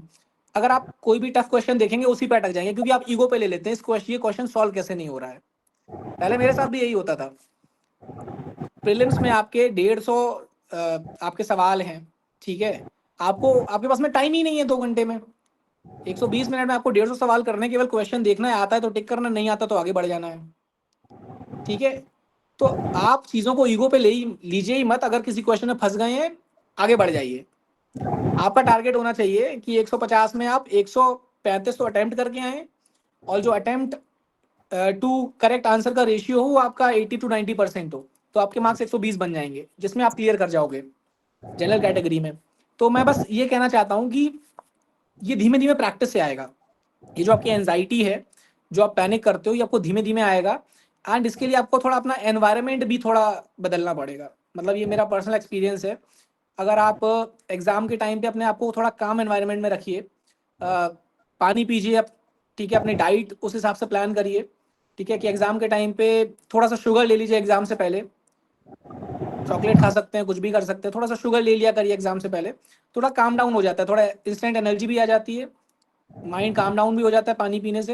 अगर आप कोई भी टफ क्वेश्चन देखेंगे उसी पे अटक जाएंगे, क्योंकि आप ईगो पे ले लेते हैं ये क्वेश्चन सॉल्व कैसे नहीं हो रहा है। पहले मेरे साथ भी यही होता था। प्रीलिम्स में आपके 150 आपके सवाल हैं, ठीक है, आपके पास में टाइम ही नहीं है 2 घंटे में। 120 मिनट में आपको 150 सवाल करने, केवल क्वेश्चन देखना है, आता है तो टिक करना, नहीं आता तो आगे बढ़ जाना है, ठीक है। तो आप चीज़ों को ईगो पे लीजिए ही मत। अगर किसी क्वेश्चन में फंस गए हैं, आगे बढ़ जाइए। आपका टारगेट होना चाहिए कि 150 में आप 135 तो अटेम्प्ट करके आए, और जो अटेम्प्ट टू करेक्ट आंसर का रेशियो हो वो आपका 80 to 90% हो, तो आपके मार्क्स 120 बन जाएंगे, जिसमें आप क्लियर कर जाओगे जनरल कैटेगरी में। तो मैं बस ये कहना चाहता हूँ कि ये धीमे धीमे प्रैक्टिस से आएगा। ये जो आपकी एंजाइटी है, जो आप पैनिक करते हो, ये आपको धीमे धीमे आएगा। एंड इसके लिए आपको थोड़ा अपना एनवायरनमेंट भी थोड़ा बदलना पड़ेगा। मतलब ये मेरा पर्सनल एक्सपीरियंस है। अगर आप एग्ज़ाम के टाइम पे अपने आप को थोड़ा काम एनवायरनमेंट में रखिए, पानी पीजिए, आप ठीक है, अपनी डाइट उस हिसाब से प्लान करिए, ठीक है, कि एग्ज़ाम के टाइम पे थोड़ा सा शुगर ले लीजिए एग्ज़ाम से पहले, चॉकलेट खा सकते हैं, कुछ भी कर सकते हैं, थोड़ा सा शुगर ले लिया करिए एग्ज़ाम से पहले, थोड़ा काम डाउन हो जाता है, थोड़ा इंस्टेंट एनर्जी भी आ जाती है, माइंड काम डाउन भी हो जाता है पानी पीने से।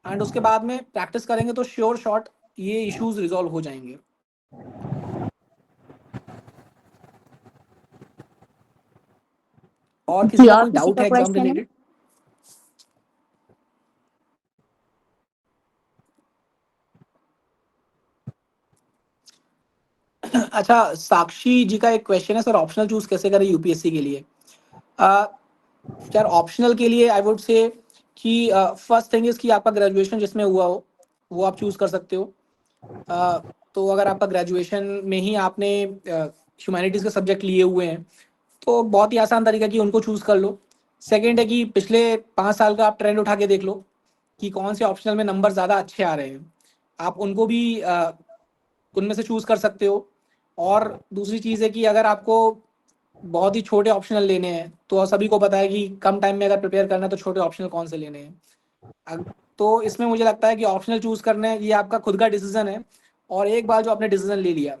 एंड उसके बाद में प्रैक्टिस करेंगे तो श्योर शॉट ये इश्यूज रिजॉल्व हो जाएंगे। और किसी जी, का और कोई किसी डाउट का है एग्जाम क्वेश्चन है? रिलेटेड? अच्छा, साक्षी जी का एक क्वेश्चन है, सर ऑप्शनल चूज कैसे करें यूपीएससी के लिए? यार ऑप्शनल के लिए आई वुड से कि फर्स्ट थिंग इज कि आपका ग्रेजुएशन जिसमें हुआ हो वो आप चूज कर सकते हो। तो अगर आपका ग्रेजुएशन में ही आपने ह्यूमैनिटीज़ के सब्जेक्ट लिए हुए हैं तो बहुत ही आसान तरीका कि उनको चूज़ कर लो। सेकंड है कि पिछले 5 साल का आप ट्रेंड उठा के देख लो कि कौन से ऑप्शनल में नंबर ज़्यादा अच्छे आ रहे हैं, आप उनको भी उनमें से चूज़ कर सकते हो। और दूसरी चीज़ है कि अगर आपको बहुत ही छोटे ऑप्शनल लेने हैं तो सभी को पता है कि कम टाइम में अगर प्रिपेयर करना है तो छोटे ऑप्शनल कौन से लेने हैं। तो इसमें मुझे लगता है कि ऑप्शनल चूज़ करना है ये आपका खुद का डिसीजन है। और एक बार जो आपने डिसीजन ले लिया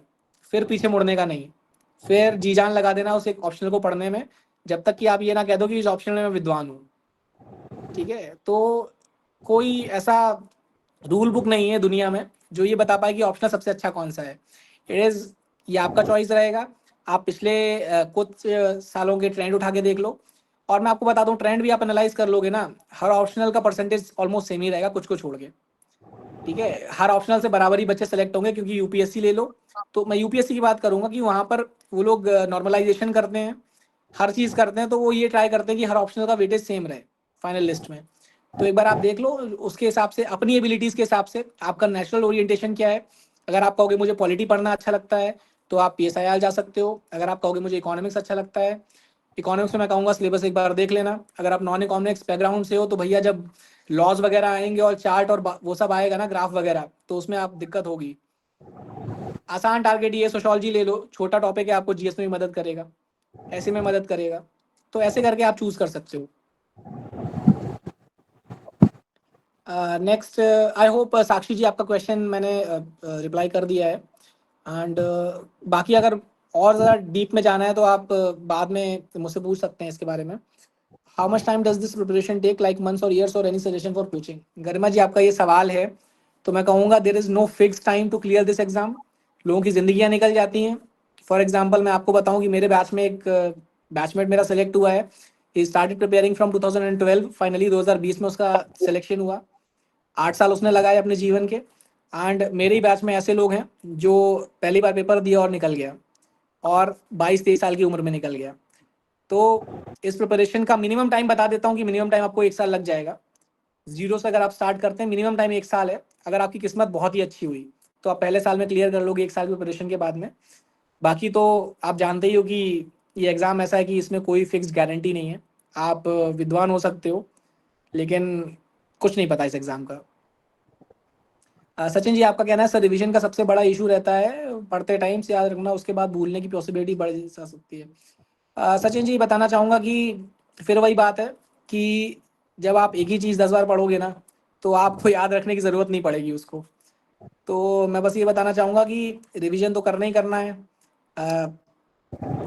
फिर पीछे मुड़ने का नहीं, फिर जी जान लगा देना उस एक ऑप्शनल को पढ़ने में, जब तक कि आप ये ना कह दो कि इस ऑप्शनल में मैं विद्वान हूँ। ठीक है, तो कोई ऐसा रूल बुक नहीं है दुनिया में जो ये बता पाए कि ऑप्शनल सबसे अच्छा कौन सा है। इट इज़, ये आपका चॉइस रहेगा। आप पिछले कुछ सालों के ट्रेंड उठा के देख लो। और मैं आपको बता दूं, ट्रेंड भी आप एनालाइज कर लोगे ना, हर ऑप्शनल का परसेंटेज ऑलमोस्ट सेम ही रहेगा कुछ को छोड़ के। ठीक है, हर ऑप्शनल से बराबर ही बच्चे सेलेक्ट होंगे, क्योंकि यूपीएससी ले लो तो मैं यूपीएससी की बात करूंगा कि वहाँ पर वो लोग नॉर्मलाइजेशन करते हैं, हर चीज़ करते हैं, तो वो ये ट्राई करते हैं कि हर ऑप्शनल का वेटेज सेम रहे फाइनल लिस्ट में। तो एक बार आप देख लो उसके हिसाब से, अपनी एबिलिटीज़ के हिसाब से आपका नेशनल ओरिएंटेशन क्या है। अगर आप कहोगे मुझे पॉलिटी पढ़ना अच्छा लगता है तो आप पीएसआईआर जा सकते हो। अगर आप कहोगे मुझे इकोनॉमिक्स अच्छा लगता है, इकोनॉमिक्स में मैं कहूँगा सिलेबस एक बार देख लेना। अगर आप नॉन इकोनॉमिक्स बैकग्राउंड से हो तो भैया जब लॉज वगैरह आएंगे और चार्ट और वो सब आएगा ना, ग्राफ वगैरह, तो उसमें आप दिक्कत होगी। आसान टारगेट ये सोशोलॉजी ले लो, छोटा टॉपिक है, आपको जीएस में भी मदद करेगा, ऐसे में मदद करेगा, तो ऐसे करके आप चूज कर सकते हो। नेक्स्ट, आई होप साक्षी जी आपका क्वेश्चन मैंने रिप्लाई कर दिया है। एंड बाकी अगर और ज़्यादा डीप में जाना है तो आप बाद में मुझसे पूछ सकते हैं इसके बारे में। How much time does this preparation take, like months और ईयर्स, और any suggestion for coaching? Garima ji, आपका ये सवाल है तो मैं कहूँगा there is no fix time to clear this exam. लोगों की ज़िंदगियाँ निकल जाती हैं। फॉर एग्जाम्पल मैं आपको बताऊँ कि मेरे बैच में एक बैचमेट मेरा सेलेक्ट हुआ है। He started preparing from 2012, finally 2020 में उसका सिलेक्शन हुआ। 8 साल उसने लगाए अपने जीवन के। एंड मेरे ही बैच में ऐसे लोग हैं जो पहली बार पेपर दिया और निकल गया, और 22-23 साल की उम्र में निकल गया। तो इस प्रिपरेशन का मिनिमम टाइम बता देता हूँ कि मिनिमम टाइम आपको 1 साल लग जाएगा। जीरो से अगर आप स्टार्ट करते हैं, मिनिमम टाइम 1 साल है। अगर आपकी किस्मत बहुत ही अच्छी हुई तो आप पहले साल में क्लियर कर लोगे 1 साल की प्रिपरेशन के बाद में। बाकी तो आप जानते ही हो कि ये एग्ज़ाम ऐसा है कि इसमें कोई फिक्स गारंटी नहीं है। आप विद्वान हो सकते हो लेकिन कुछ नहीं पता इस एग्ज़ाम का। सचिन जी, आपका कहना है सर रिवीजन का सबसे बड़ा इशू रहता है पढ़ते टाइम से याद रखना, उसके बाद भूलने की पॉसिबिलिटी बढ़ जा सकती है। सचिन जी, बताना चाहूँगा कि फिर वही बात है कि जब आप एक ही चीज़ 10 बार पढ़ोगे ना तो आपको याद रखने की ज़रूरत नहीं पड़ेगी उसको। तो मैं बस ये बताना चाहूँगा कि रिवीजन तो करना ही करना है।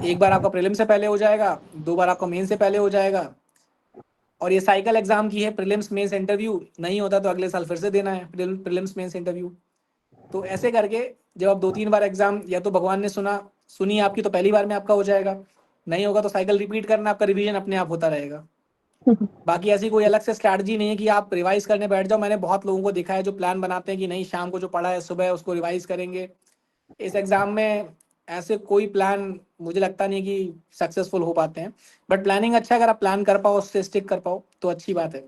एक बार आपका प्रीलिम से पहले हो जाएगा, 2 बार आपका मेन से पहले हो जाएगा, और ये साइकिल एग्जाम की है। प्रीलिम्स मेंस इंटरव्यू नहीं होता तो अगले साल फिर से देना है प्रीलिम्स मेंस इंटरव्यू। तो ऐसे करके जब आप 2-3 बार एग्जाम, या तो भगवान ने सुनी आपकी तो पहली बार में आपका हो जाएगा, नहीं होगा तो साइकिल रिपीट करना, आपका रिवीजन अपने आप होता रहेगा। बाकी ऐसी कोई अलग से स्ट्रैटेजी नहीं है कि आप रिवाइज करने बैठ जाओ। मैंने बहुत लोगों को देखा है जो प्लान बनाते हैं कि नहीं, शाम को जो पढ़ा है सुबह उसको रिवाइज करेंगे। इस एग्जाम में ऐसे कोई प्लान मुझे लगता नहीं कि सक्सेसफुल हो पाते हैं। बट प्लानिंग अच्छा है, अगर आप प्लान कर पाओ, उससे स्टिक कर पाओ तो अच्छी बात है।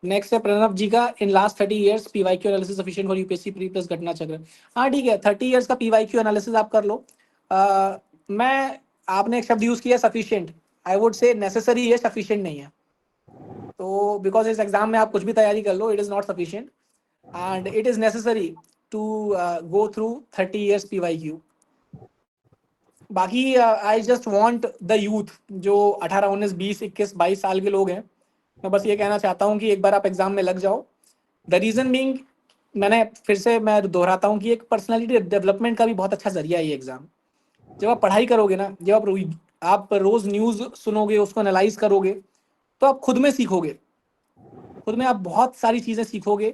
नेक्स्ट है प्रणव जी का, in last 30 years PYQ analysis sufficient for UPSC pre plus घटना चक्र। हाँ ठीक है, 30 ईयर्स का पीवाईक्यू एनालिसिस आप कर लो। मैं आपने एक शब्द यूज किया sufficient, I would say necessary है, सफिशिएंट नहीं है। तो बिकॉज इस एग्जाम में आप कुछ भी तैयारी कर लो, it is not sufficient. and it is necessary to go through 30 years PYQ. बाकी I just want the youth जो 18 19 20 21 22 साल के लोग हैं, मैं बस ये कहना चाहता हूँ कि एक बार आप एग्जाम में लग जाओ. द रीजन बीइंग, मैंने फिर से मैं दोहराता हूँ कि एक पर्सनालिटी डेवलपमेंट का भी बहुत अच्छा जरिया है ये एग्जाम. जब आप पढ़ाई करोगे ना, जब आप रोज न्यूज सुनोगे, उसको एनालाइज करोगे, तो आप खुद में सीखोगे, खुद में आप बहुत सारी चीजें सीखोगे.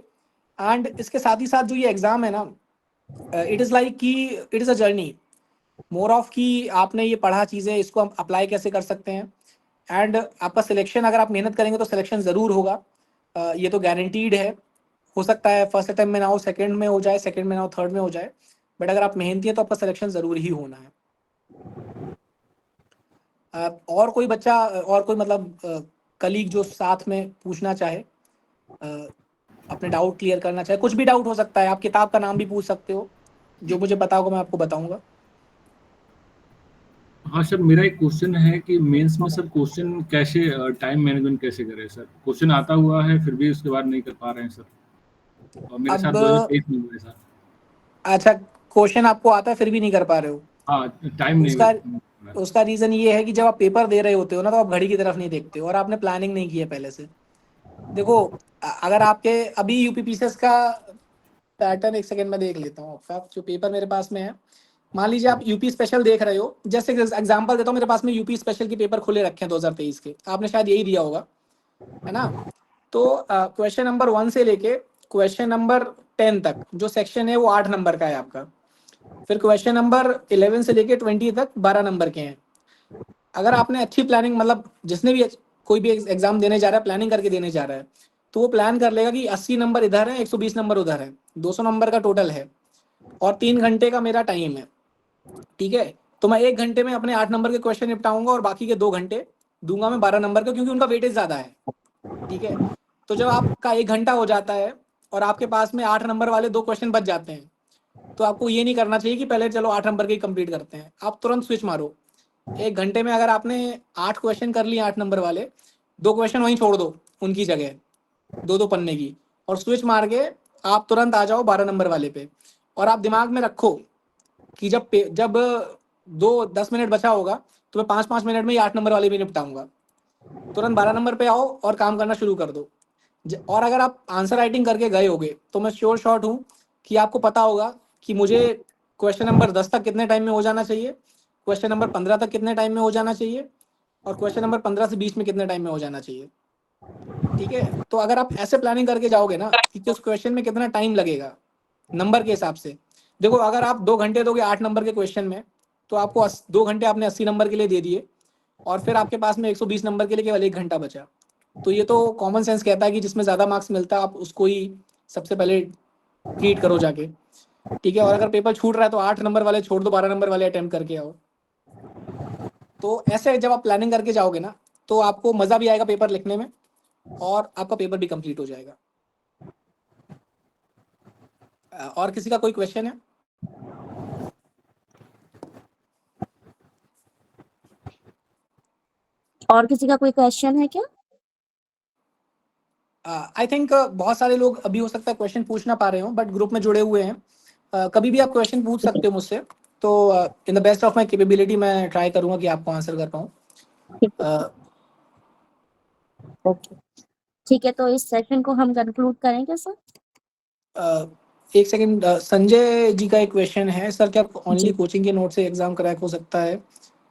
एंड इसके साथ ही साथ जो ये एग्जाम है ना, इट इज लाइक कि it is a journey more of कि आपने ये पढ़ा चीजें, इसको हम अप्लाई कैसे कर सकते हैं. एंड आपका सिलेक्शन, अगर आप मेहनत करेंगे तो सिलेक्शन जरूर होगा. ये तो गारंटीड है. हो सकता है फर्स्ट अटेम्प्ट में ना हो, सेकंड में हो जाए, सेकंड में ना हो, थर्ड में हो जाए, बट अगर आप मेहनती हैं तो आपका सिलेक्शन जरूर ही होना है. और कोई बच्चा और कोई मतलब कलीग जो साथ में पूछना चाहे, अपने डाउट क्लियर करना चाहे, कुछ भी डाउट हो सकता है, आप किताब का नाम भी पूछ सकते हो, जो मुझे पता होगा मैं आपको बताऊंगा. हाँ सर, मेरा एक क्वेश्चन है कि मेंस में सर क्वेश्चन कैसे, टाइम मैनेजमेंट कैसे करें सर? क्वेश्चन आता हुआ है फिर भी उसके बाद नहीं कर पा रहे हैं सर, और मेरे साथ अब 2023 में हुआ है सर. अच्छा, क्वेश्चन आपको आता है फिर भी नहीं कर पा रहे हो. हाँ, टाइम नहीं उसका मिला. उसका रीजन ये है कि जब आप पेपर दे रहे होते हो ना, तो आप घड़ी की तरफ नहीं देखते हो और आपने प्लानिंग नहीं की है पहले से. देखो, अगर आपके अभी यूपीपीसीएस का पैटर्न, एक सेकंड में देख लेता हूँ आपका जो पेपर मेरे पास में है. मान लीजिए आप यूपी स्पेशल देख रहे हो, जैसे एग्जांपल देता हूँ, मेरे पास में यूपी स्पेशल के पेपर खुले रखे हैं 2023 के, आपने शायद यही दिया होगा, है ना. तो क्वेश्चन नंबर 1 से लेके क्वेश्चन नंबर 10 तक जो सेक्शन है वो 8 नंबर का है आपका. फिर क्वेश्चन नंबर 11 से लेके 20 तक 12 नंबर के हैं. अगर आपने अच्छी प्लानिंग, मतलब जिसने भी कोई भी एग्जाम देने जा रहा है, प्लानिंग करके देने जा रहा है, तो वो प्लान कर लेगा कि 80 नंबर इधर है, 120 नंबर उधर है, 200 नंबर का टोटल है, और 3 घंटे का मेरा टाइम है. ठीक है, तो मैं 1 घंटे में अपने 8 नंबर के क्वेश्चन निपटाऊंगा और बाकी के 2 घंटे दूंगा मैं 12 नंबर का, क्योंकि उनका वेटेज ज्यादा है. ठीक है, तो जब आपका 1 घंटा हो जाता है और आपके पास में 8 नंबर वाले 2 क्वेश्चन बच जाते हैं, तो आपको ये नहीं करना चाहिए कि पहले चलो 8 नंबर के कंप्लीट करते हैं. आप तुरंत स्विच मारो. 1 घंटे में अगर आपने 8 क्वेश्चन कर लिए 8 नंबर वाले, 2 क्वेश्चन वहीं छोड़ दो उनकी जगह, 2 पन्ने की, और स्विच मार के आप तुरंत आ जाओ 12 नंबर वाले पे. और आप दिमाग में रखो कि जब 2-10 मिनट बचा होगा, तो मैं 5-5 मिनट में ही 8 नंबर वाले भी निपटाऊंगा. तुरंत 12 नंबर पे आओ और काम करना शुरू कर दो. और अगर आप आंसर राइटिंग करके गए होगे, तो मैं श्योर शॉट हूँ कि आपको पता होगा कि मुझे क्वेश्चन नंबर 10 तक कितने टाइम में हो जाना चाहिए, क्वेश्चन नंबर 15 तक कितने टाइम में हो जाना चाहिए, और क्वेश्चन नंबर 15 से 20 में कितने टाइम में हो जाना चाहिए. ठीक है, तो अगर आप ऐसे प्लानिंग करके जाओगे ना कि उस क्वेश्चन में कितना टाइम लगेगा नंबर के हिसाब से. देखो, अगर आप 2 घंटे दोगे 8 नंबर के क्वेश्चन में, तो आपको 2 घंटे आपने 80 नंबर के लिए दे दिए, और फिर आपके पास में 120 नंबर के लिए केवल 1 घंटा बचा. तो ये तो कॉमन सेंस कहता है कि जिसमें ज्यादा मार्क्स मिलता है आप उसको ही सबसे पहले ट्रीट करो जाके. ठीक है, और अगर पेपर छूट रहा है तो 8 नंबर वाले छोड़ दो, 12 नंबर वाले अटेम्प्ट करके आओ. तो ऐसे जब आप प्लानिंग करके जाओगे ना, तो आपको मजा भी आएगा पेपर लिखने में, और आपका पेपर भी कंप्लीट हो जाएगा. और किसी का कोई क्वेश्चन है? और किसी का कोई क्वेश्चन है क्या? आई थिंक बहुत सारे लोग अभी हो सकता है क्वेश्चन पूछ ना पा रहे हो, बट ग्रुप में जुड़े हुए हैं. कभी भी आप क्वेश्चन पूछ सकते हो मुझसे. तो in the best of my capability मैं ट्राई करूंगा कि आपको आंसर कर पाऊँ. ओके, ठीक है, तो इस सेशन को हम कंक्लूड करेंगे सर. एक सेकंड, संजय जी का एक क्वेश्चन है. सर, क्या ओनली जी. कोचिंग के नोट से एग्जाम क्रैक हो सकता है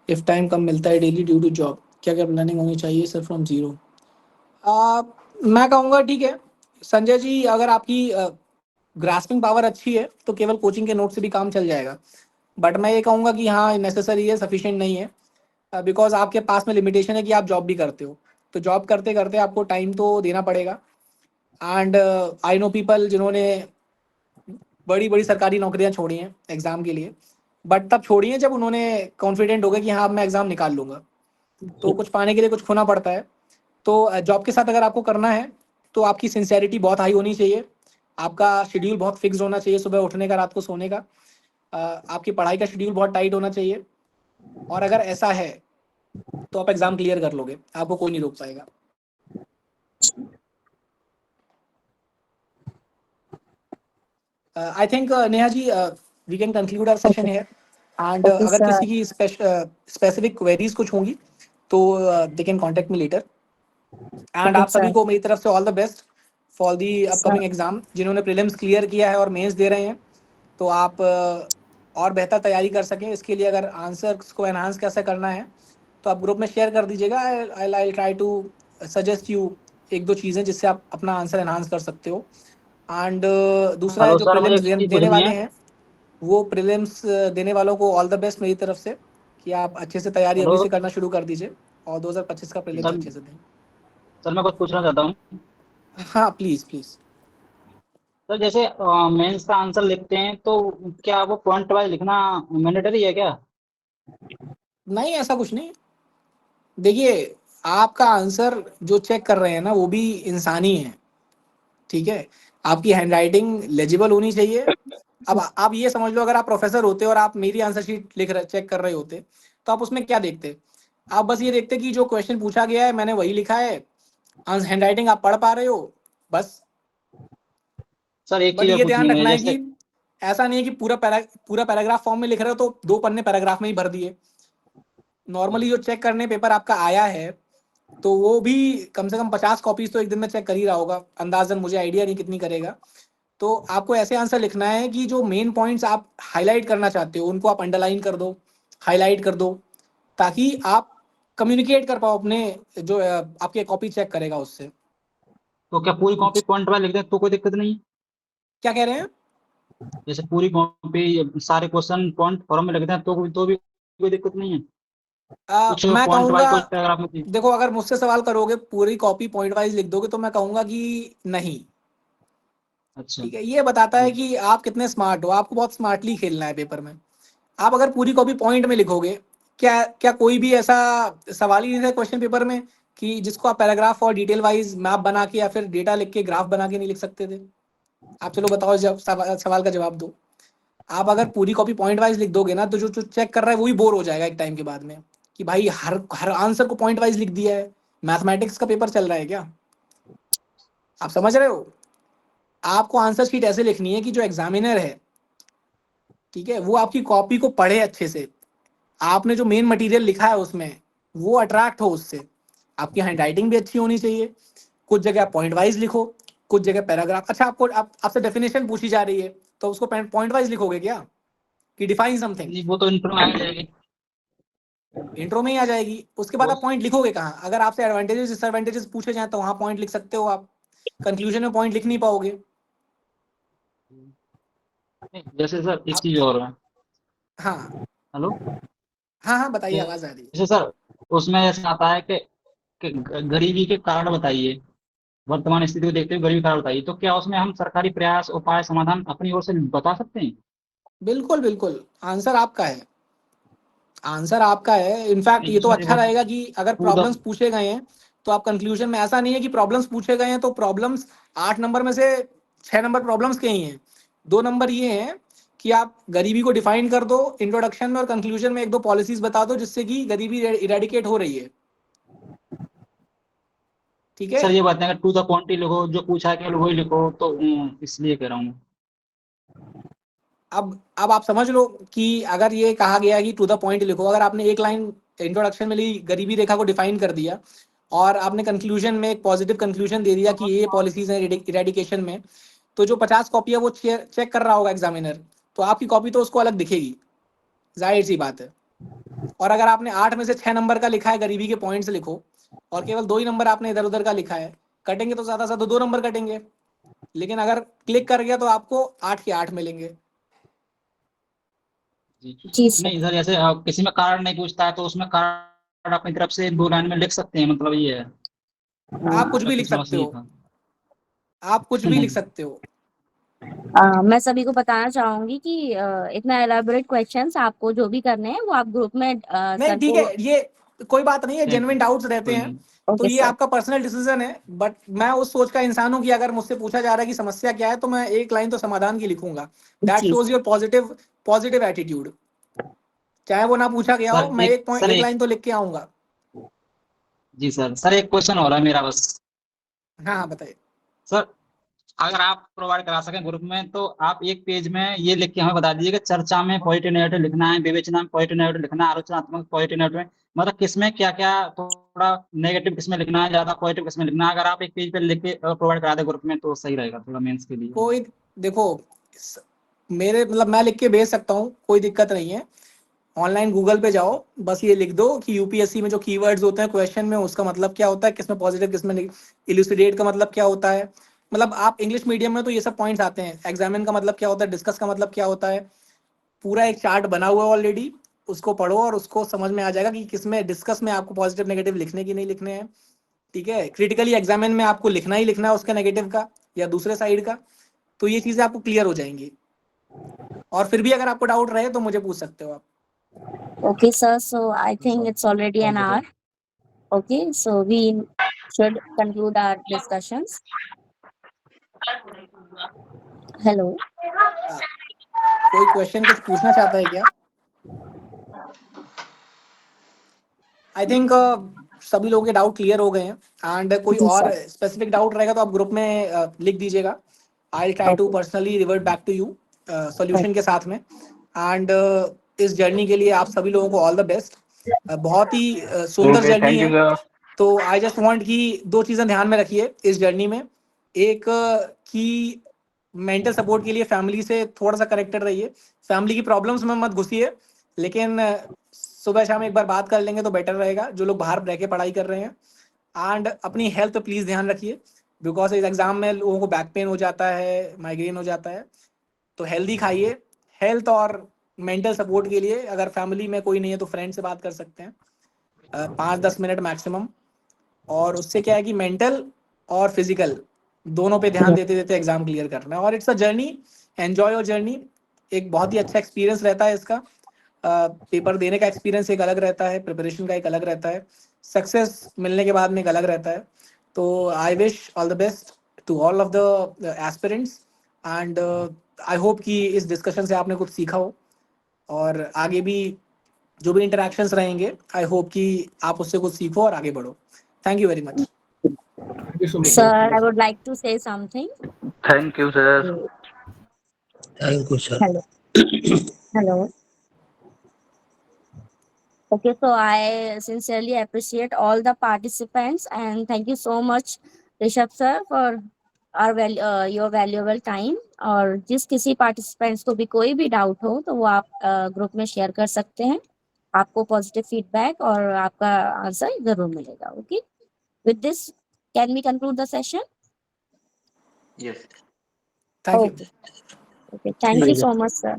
इफ टाइम कम मिलता है डेली ड्यू टू जॉब? क्या क्या प्लानिंग होनी चाहिए सर फ्रॉम जीरो? मैं कहूँगा ठीक है संजय जी, अगर आपकी ग्रास्पिंग पावर अच्छी है तो केवल कोचिंग के नोट से भी काम चल जाएगा. बट मैं ये कहूँगा कि हाँ, नेसेसरी है, सफिशिएंट नहीं है, बिकॉज आपके पास में लिमिटेशन है कि आप जॉब भी करते हो. तो जॉब करते करते आपको टाइम तो देना पड़ेगा. एंड आई नो पीपल जिन्होंने बड़ी बड़ी सरकारी नौकरियां छोड़ी हैं एग्जाम के लिए, बट तब छोड़ी हैं जब उन्होंने कॉन्फिडेंट हो गए कि हाँ, अब मैं एग्जाम निकाल लूंगा. तो कुछ पाने के लिए कुछ खोना पड़ता है. तो जॉब के साथ अगर आपको करना है तो आपकी सिंसियरिटी बहुत हाई होनी चाहिए, आपका शेड्यूल बहुत फिक्स होना चाहिए, सुबह उठने का, रात को सोने का. आपकी पढ़ाई का शेड्यूल बहुत टाइट होना चाहिए, और अगर ऐसा है तो आप एग्जाम क्लियर कर लोगे, आपको कोई नहीं रोक पाएगा. I think Neha ji, we can conclude our session here. And Okay, अगर sir. किसी की specific queries कुछ होंगी तो they can contact me later. And Okay, आप सभी sir. को मेरी तरफ से all the best for the Yes, upcoming sir. exam. जिन्होंने prelims clear किया है और mains दे रहे हैं, तो आप और बेहतर तैयारी कर सकें, इसके लिए अगर आंसर्स को एनहांस कैसे करना है तो आप ग्रुप में शेयर कर दीजिएगा. I try to suggest you एक दो चीज़ें जिससे आप अपना आंसर एनहांस कर सकते हो. एंड दूसरा है हेलो जो सर, मुझे प्रीलिम्स एक चीज देने पूछनी वाले है। हैं, वो प्रीलिम्स देने वालों को ऑल द बेस्ट मेरी तरफ से, कि आप अच्छे से तैयारी हेलो अभी से करना शुरू कर दीजिए और 2025 का प्रीलिम्स सर, अच्छे से दें. सर मैं कुछ पूछना चाहता हूँ। हाँ प्लीज़ प्लीज़. सर जैसे मेंस का आंसर लिखते हैं तो क्या वो पॉइंट वाइज लिखना मैंडेटरी है क्या? नहीं, ऐसा कुछ नहीं. देखिए, आपका आंसर जो चेक कर रहे हैं ना वो भी इंसान ही है, ठीक है. आपकी हैंड राइटिंग लेजिबल होनी चाहिए. अब आप ये समझ लो, अगर आप प्रोफेसर होते और आप मेरी आंसर शीट चेक कर रहे होते तो आप उसमें क्या देखते? आप बस ये देखते कि जो क्वेश्चन पूछा गया है मैंने वही लिखा है, हैंड राइटिंग आप पढ़ पा रहे हो, बस. सर एक बट चीज और ये पूछनी ध्यान है रखना है जैसे। कि ऐसा नहीं है कि पूरा पैराग्राफ फॉर्म में लिख रहे हो तो 2 पन्ने पैराग्राफ में ही भर दिए. नॉर्मली जो चेक करने पेपर आपका आया है तो वो भी कम से कम 50 कॉपीज तो एक दिन में चेक कर ही रहा होगा, अंदाजन, मुझे आइडिया नहीं कितनी करेगा. तो आपको ऐसे आंसर लिखना है कि जो मेन पॉइंट्स आप हाईलाइट करना चाहते हो उनको आप अंडरलाइन कर दो, हाईलाइट कर दो, ताकि आप कम्युनिकेट कर पाओ अपने जो आपके कॉपी चेक करेगा उससे. तो क्या पूरी कॉपी पॉइंट वाइज लिख दें तो कोई दिक्कत नहीं? क्या कह रहे हैं? जैसे पूरी कॉपी सारे क्वेश्चन पॉइंट फॉर्म में लिख दें तो भी कोई दिक्कत नहीं है? कुछ मैं पॉइंट वाइज कहूँगा, कुछ पैराग्राफ में। देखो अगर मुझसे सवाल करोगे पूरी कॉपी पॉइंट वाइज लिख दोगे तो मैं कहूँगा कि नहीं. अच्छा। ठीक है, ये बताता है कि आप कितने स्मार्ट हो, आपको बहुत स्मार्टली खेलना है पेपर में. आप अगर पूरी कॉपी पॉइंट में लिखोगे, क्या क्या कोई भी ऐसा सवाल ही नहीं था क्वेश्चन पेपर में कि जिसको आप पैराग्राफ और डिटेल वाइज मैप बना के या फिर डेटा लिख के ग्राफ बना के नहीं लिख सकते थे? आप चलो बताओ, जब सवाल का जवाब दो. आप अगर पूरी कॉपी पॉइंट वाइज लिख दोगे ना तो जो जो चेक कर रहा है वही बोर हो जाएगा एक टाइम के बाद में, कि भाई हर हर आंसर को पॉइंट वाइज लिख दिया है. मैथमेटिक्स का पेपर चल रहा है क्या? आप समझ रहे हो? आपको आंसर शीट ऐसे लिखनी है कि जो एग्जामिनर है, ठीक है, वो आपकी कॉपी को पढ़े अच्छे से, आपने जो मेन मटेरियल लिखा है उसमें वो अट्रैक्ट हो उससे. आपकी हैंड राइटिंग भी अच्छी होनी चाहिए. कुछ जगह पॉइंट वाइज लिखो, कुछ जगह पैराग्राफ. अच्छा, आपसे डेफिनेशन पूछी जा रही है तो उसको पॉइंट वाइज लिखोगे क्या, कि डिफाइन समथिंग? नहीं, वो तो इंट्रो में आ जाएगी। इंट्रो में ही आ जाएगी. उसके बाद आप पॉइंट लिखोगे कहाँ? अगर आपसे एडवांटेजेस डिसएडवांटेजेस पूछे जाए तो वहां पॉइंट लिख सकते हो आप, कंक्लूजन में पॉइंट लिख नहीं पाओगे. जैसे सर एक आप, चीज और है। हाँ हेलो। हाँ हाँ बताइए, आवाज आ रही है. जैसे सर उसमें ऐसा आता है कि गरीबी के कारण बताइए, वर्तमान स्थिति को देखते हुए गरीबी के कारण बताइए, तो क्या उसमें हम सरकारी प्रयास उपाय समाधान अपनी ओर से बता सकते हैं? बिल्कुल बिल्कुल, आंसर आपका है, आंसर आपका है. इनफैक्ट नहीं, ये तो उसमें अच्छा देखो रहेगा कि अगर टू द। प्रॉब्लम्स पूछे गए हैं तो आप कंक्लूजन में, ऐसा नहीं है कि प्रॉब्लम्स पूछे गए हैं तो प्रॉब्लम्स 8 नंबर में से 6 नंबर प्रॉब्लम्स के ही हैं. 2 नंबर ये हैं कि आप गरीबी को डिफाइन कर दो इंट्रोडक्शन में, और कंक्लूजन में 1-2 पॉलिसीज बता दो जिससे कि गरीबी इरेडिकेट हो रही है. ठीक है. सर ये बात है, टू द पॉइंट ही लिखो, जो पूछा है केवल वही लिखो, तो इसलिए कह रहा हूँ। अब आप समझ लो कि अगर ये कहा गया है कि टू द पॉइंट लिखो, अगर आपने एक लाइन इंट्रोडक्शन में ली, गरीबी रेखा को डिफाइन कर दिया, और आपने कंक्लूजन में एक पॉजिटिव कंक्लूजन दे दिया कि ये पॉलिसीज हैं इरेडिकेशन में, तो जो 50 कॉपी है वो चेक कर रहा होगा एग्जामिनर, तो आपकी कॉपी तो उसको अलग दिखेगी, जाहिर सी बात है. और अगर आपने 8 में से 6 नंबर का लिखा है गरीबी के पॉइंट्स लिखो, और केवल 2 ही नंबर आपने इधर उधर का लिखा है, कटेंगे तो ज्यादा से ज्यादा 2 नंबर कटेंगे. लेकिन अगर क्लिक कर गया तो आपको 8 के 8 मिलेंगे. जी सर. नहीं सर, जैसे किसी में कारण नहीं पूछता है तो उसमें कारण अपनी तरफ से 2 लाइन में लिख सकते हैं, मतलब ये है। आप कुछ भी लिख प्रैक्टिस में बस सकते ये हो, था। आप कुछ भी लिख सकते हो. मैं सभी को बताना चाहूंगी कि इतना एलाबोरेट क्वेश्चंस आपको जो भी करने हैं वो आप ग्रुप में नहीं सर ठीक को. है, ये कोई बात नहीं है, जेन्युइन डाउट्स रहते कोई हैं नहीं। तो ओके ये सर. आपका पर्सनल डिसीजन है. बट मैं उस सोच का इंसान हूं कि अगर मुझसे पूछा जा रहा है कि समस्या क्या है तो मैं एक लाइन तो समाधान की लिखूंगा. दैट जी शोज योर पॉजिटिव एटीट्यूड. चाहे वो ना पूछा गया हो, सर मैं एक एक पॉइंट सर एक एक लाइन तो लिख के आऊंगा. जी सर, एक क्वेश्चन हो रहा है मेरा बस। हाँ हाँ बताइए. सर अगर आप प्रोवाइड करा सकें ग्रुप में, तो आप एक पेज में ये लिख के हमें बता दीजिए कि चर्चा में पॉजिटिव नेगेटिव लिखना है, विवेचना में पॉजिटिव नेगेटिव लिखना है, आलोचनात्मक पॉजिटिव नेगेटिव, मतलब किसमें क्या क्या थोड़ा नेगेटिव किसमें लिखना है, ज्यादा पॉजिटिव किसमें लिखना है। अगर आप एक पेज पे लिख के प्रोवाइड करा दे ग्रुप में तो सही रहेगा थोड़ा मेंस के लिए। कोई देखो मेरे मतलब मैं लिख के भेज सकता हूँ, कोई दिक्कत नहीं है। ऑनलाइन गूगल पे जाओ, बस ये लिख दो कि यूपीएससी में जो कीवर्ड्स होते हैं क्वेश्चन में, उसका मतलब क्या होता है, किसमें पॉजिटिव किसमें इल्यूसिडेट का मतलब क्या होता है। मतलब आप इंग्लिश मीडियम में तो ये सब पॉइंट्स आते हैं। एग्जामिन का मतलब क्या होता है, डिस्कस का मतलब क्या होता है, पूरा एक चार्ट बना हुआ है ऑलरेडी, उसको पढ़ो और उसको समझ में आ जाएगा कि किसमें डिस्कस में आपको पॉजिटिव नेगेटिव लिखने की नहीं लिखने हैं। ठीक है, क्रिटिकली एग्जामिन में आपको लिखना ही लिखना है उसका नेगेटिव का या दूसरे साइड का, तो ये चीजें आपको क्लियर हो जाएंगी। और फिर भी अगर आपको डाउट रहे तो मुझे पूछ सकते हो आप। Okay, sir. So I think it's already an hour. Okay, so we should conclude our discussions. Hello. कोई क्वेश्चन कुछ पूछना चाहता है क्या? आई थिंक सभी लोगों के डाउट क्लियर हो गए हैं। एंड कोई जी, और sir. स्पेसिफिक डाउट रहेगा तो आप ग्रुप में लिख दीजिएगा। I try to personally revert back to you solution के साथ में। एंड इस जर्नी के लिए आप सभी लोगों को ऑल द बेस्ट। बहुत ही सुंदर जर्नी थैंक यू है। सर। तो आई जस्ट वांट कि 2 चीजें ध्यान में रखिए इस जर्नी में। एक कि मेंटल सपोर्ट के लिए फैमिली से थोड़ा सा कनेक्टेड रहिए, फैमिली की प्रॉब्लम्स में मत घुसिए, लेकिन सुबह शाम एक बार बात कर लेंगे तो बेटर रहेगा जो लोग बाहर रह के पढ़ाई कर रहे हैं। एंड अपनी हेल्थ पे प्लीज ध्यान रखिए, बिकॉज इस एग्जाम में लोगों को बैक पेन हो जाता है, माइग्रेन हो जाता है। तो हेल्दी खाइए। हेल्थ और मेंटल सपोर्ट के लिए अगर फैमिली में कोई नहीं है तो फ्रेंड से बात कर सकते हैं 5-10 मिनट मैक्सिमम। और उससे क्या है कि मेंटल और फिजिकल दोनों पे ध्यान देते देते एग्जाम क्लियर करना है। और it's a journey, enjoy your journey. एक बहुत ही अच्छा एक्सपीरियंस रहता है इसका। पेपर देने का एक्सपीरियंस एक अलग रहता है, प्रिपरेशन का एक अलग रहता है, सक्सेस मिलने के बाद में एक अलग रहता है। तो I wish all the best to all of the aspirants. And I hope कि इस डिस्कशन से आपने कुछ सीखा हो, और आगे भी जो भी इंटरेक्शंस रहेंगे आई होप कि आप उससे कुछ सीखो और आगे बढ़ो। Thank you very much. Thank you so much Sir, I would like to say something. Thank you sir. Thank you sir. Hello. Hello. Okay, so I sincerely appreciate all the participants and thank you so much, Rishabh sir, for your valuable time. और जिस किसी पार्टिसिपेंट्स को भी कोई भी डाउट हो तो वो आप ग्रुप में शेयर कर सकते हैं। आपको पॉजिटिव फीडबैक और आपका आंसर जरूर मिलेगा। Okay, with this can we conclude the session? Yes. Thank you. Okay. Okay, thank you so much, sir.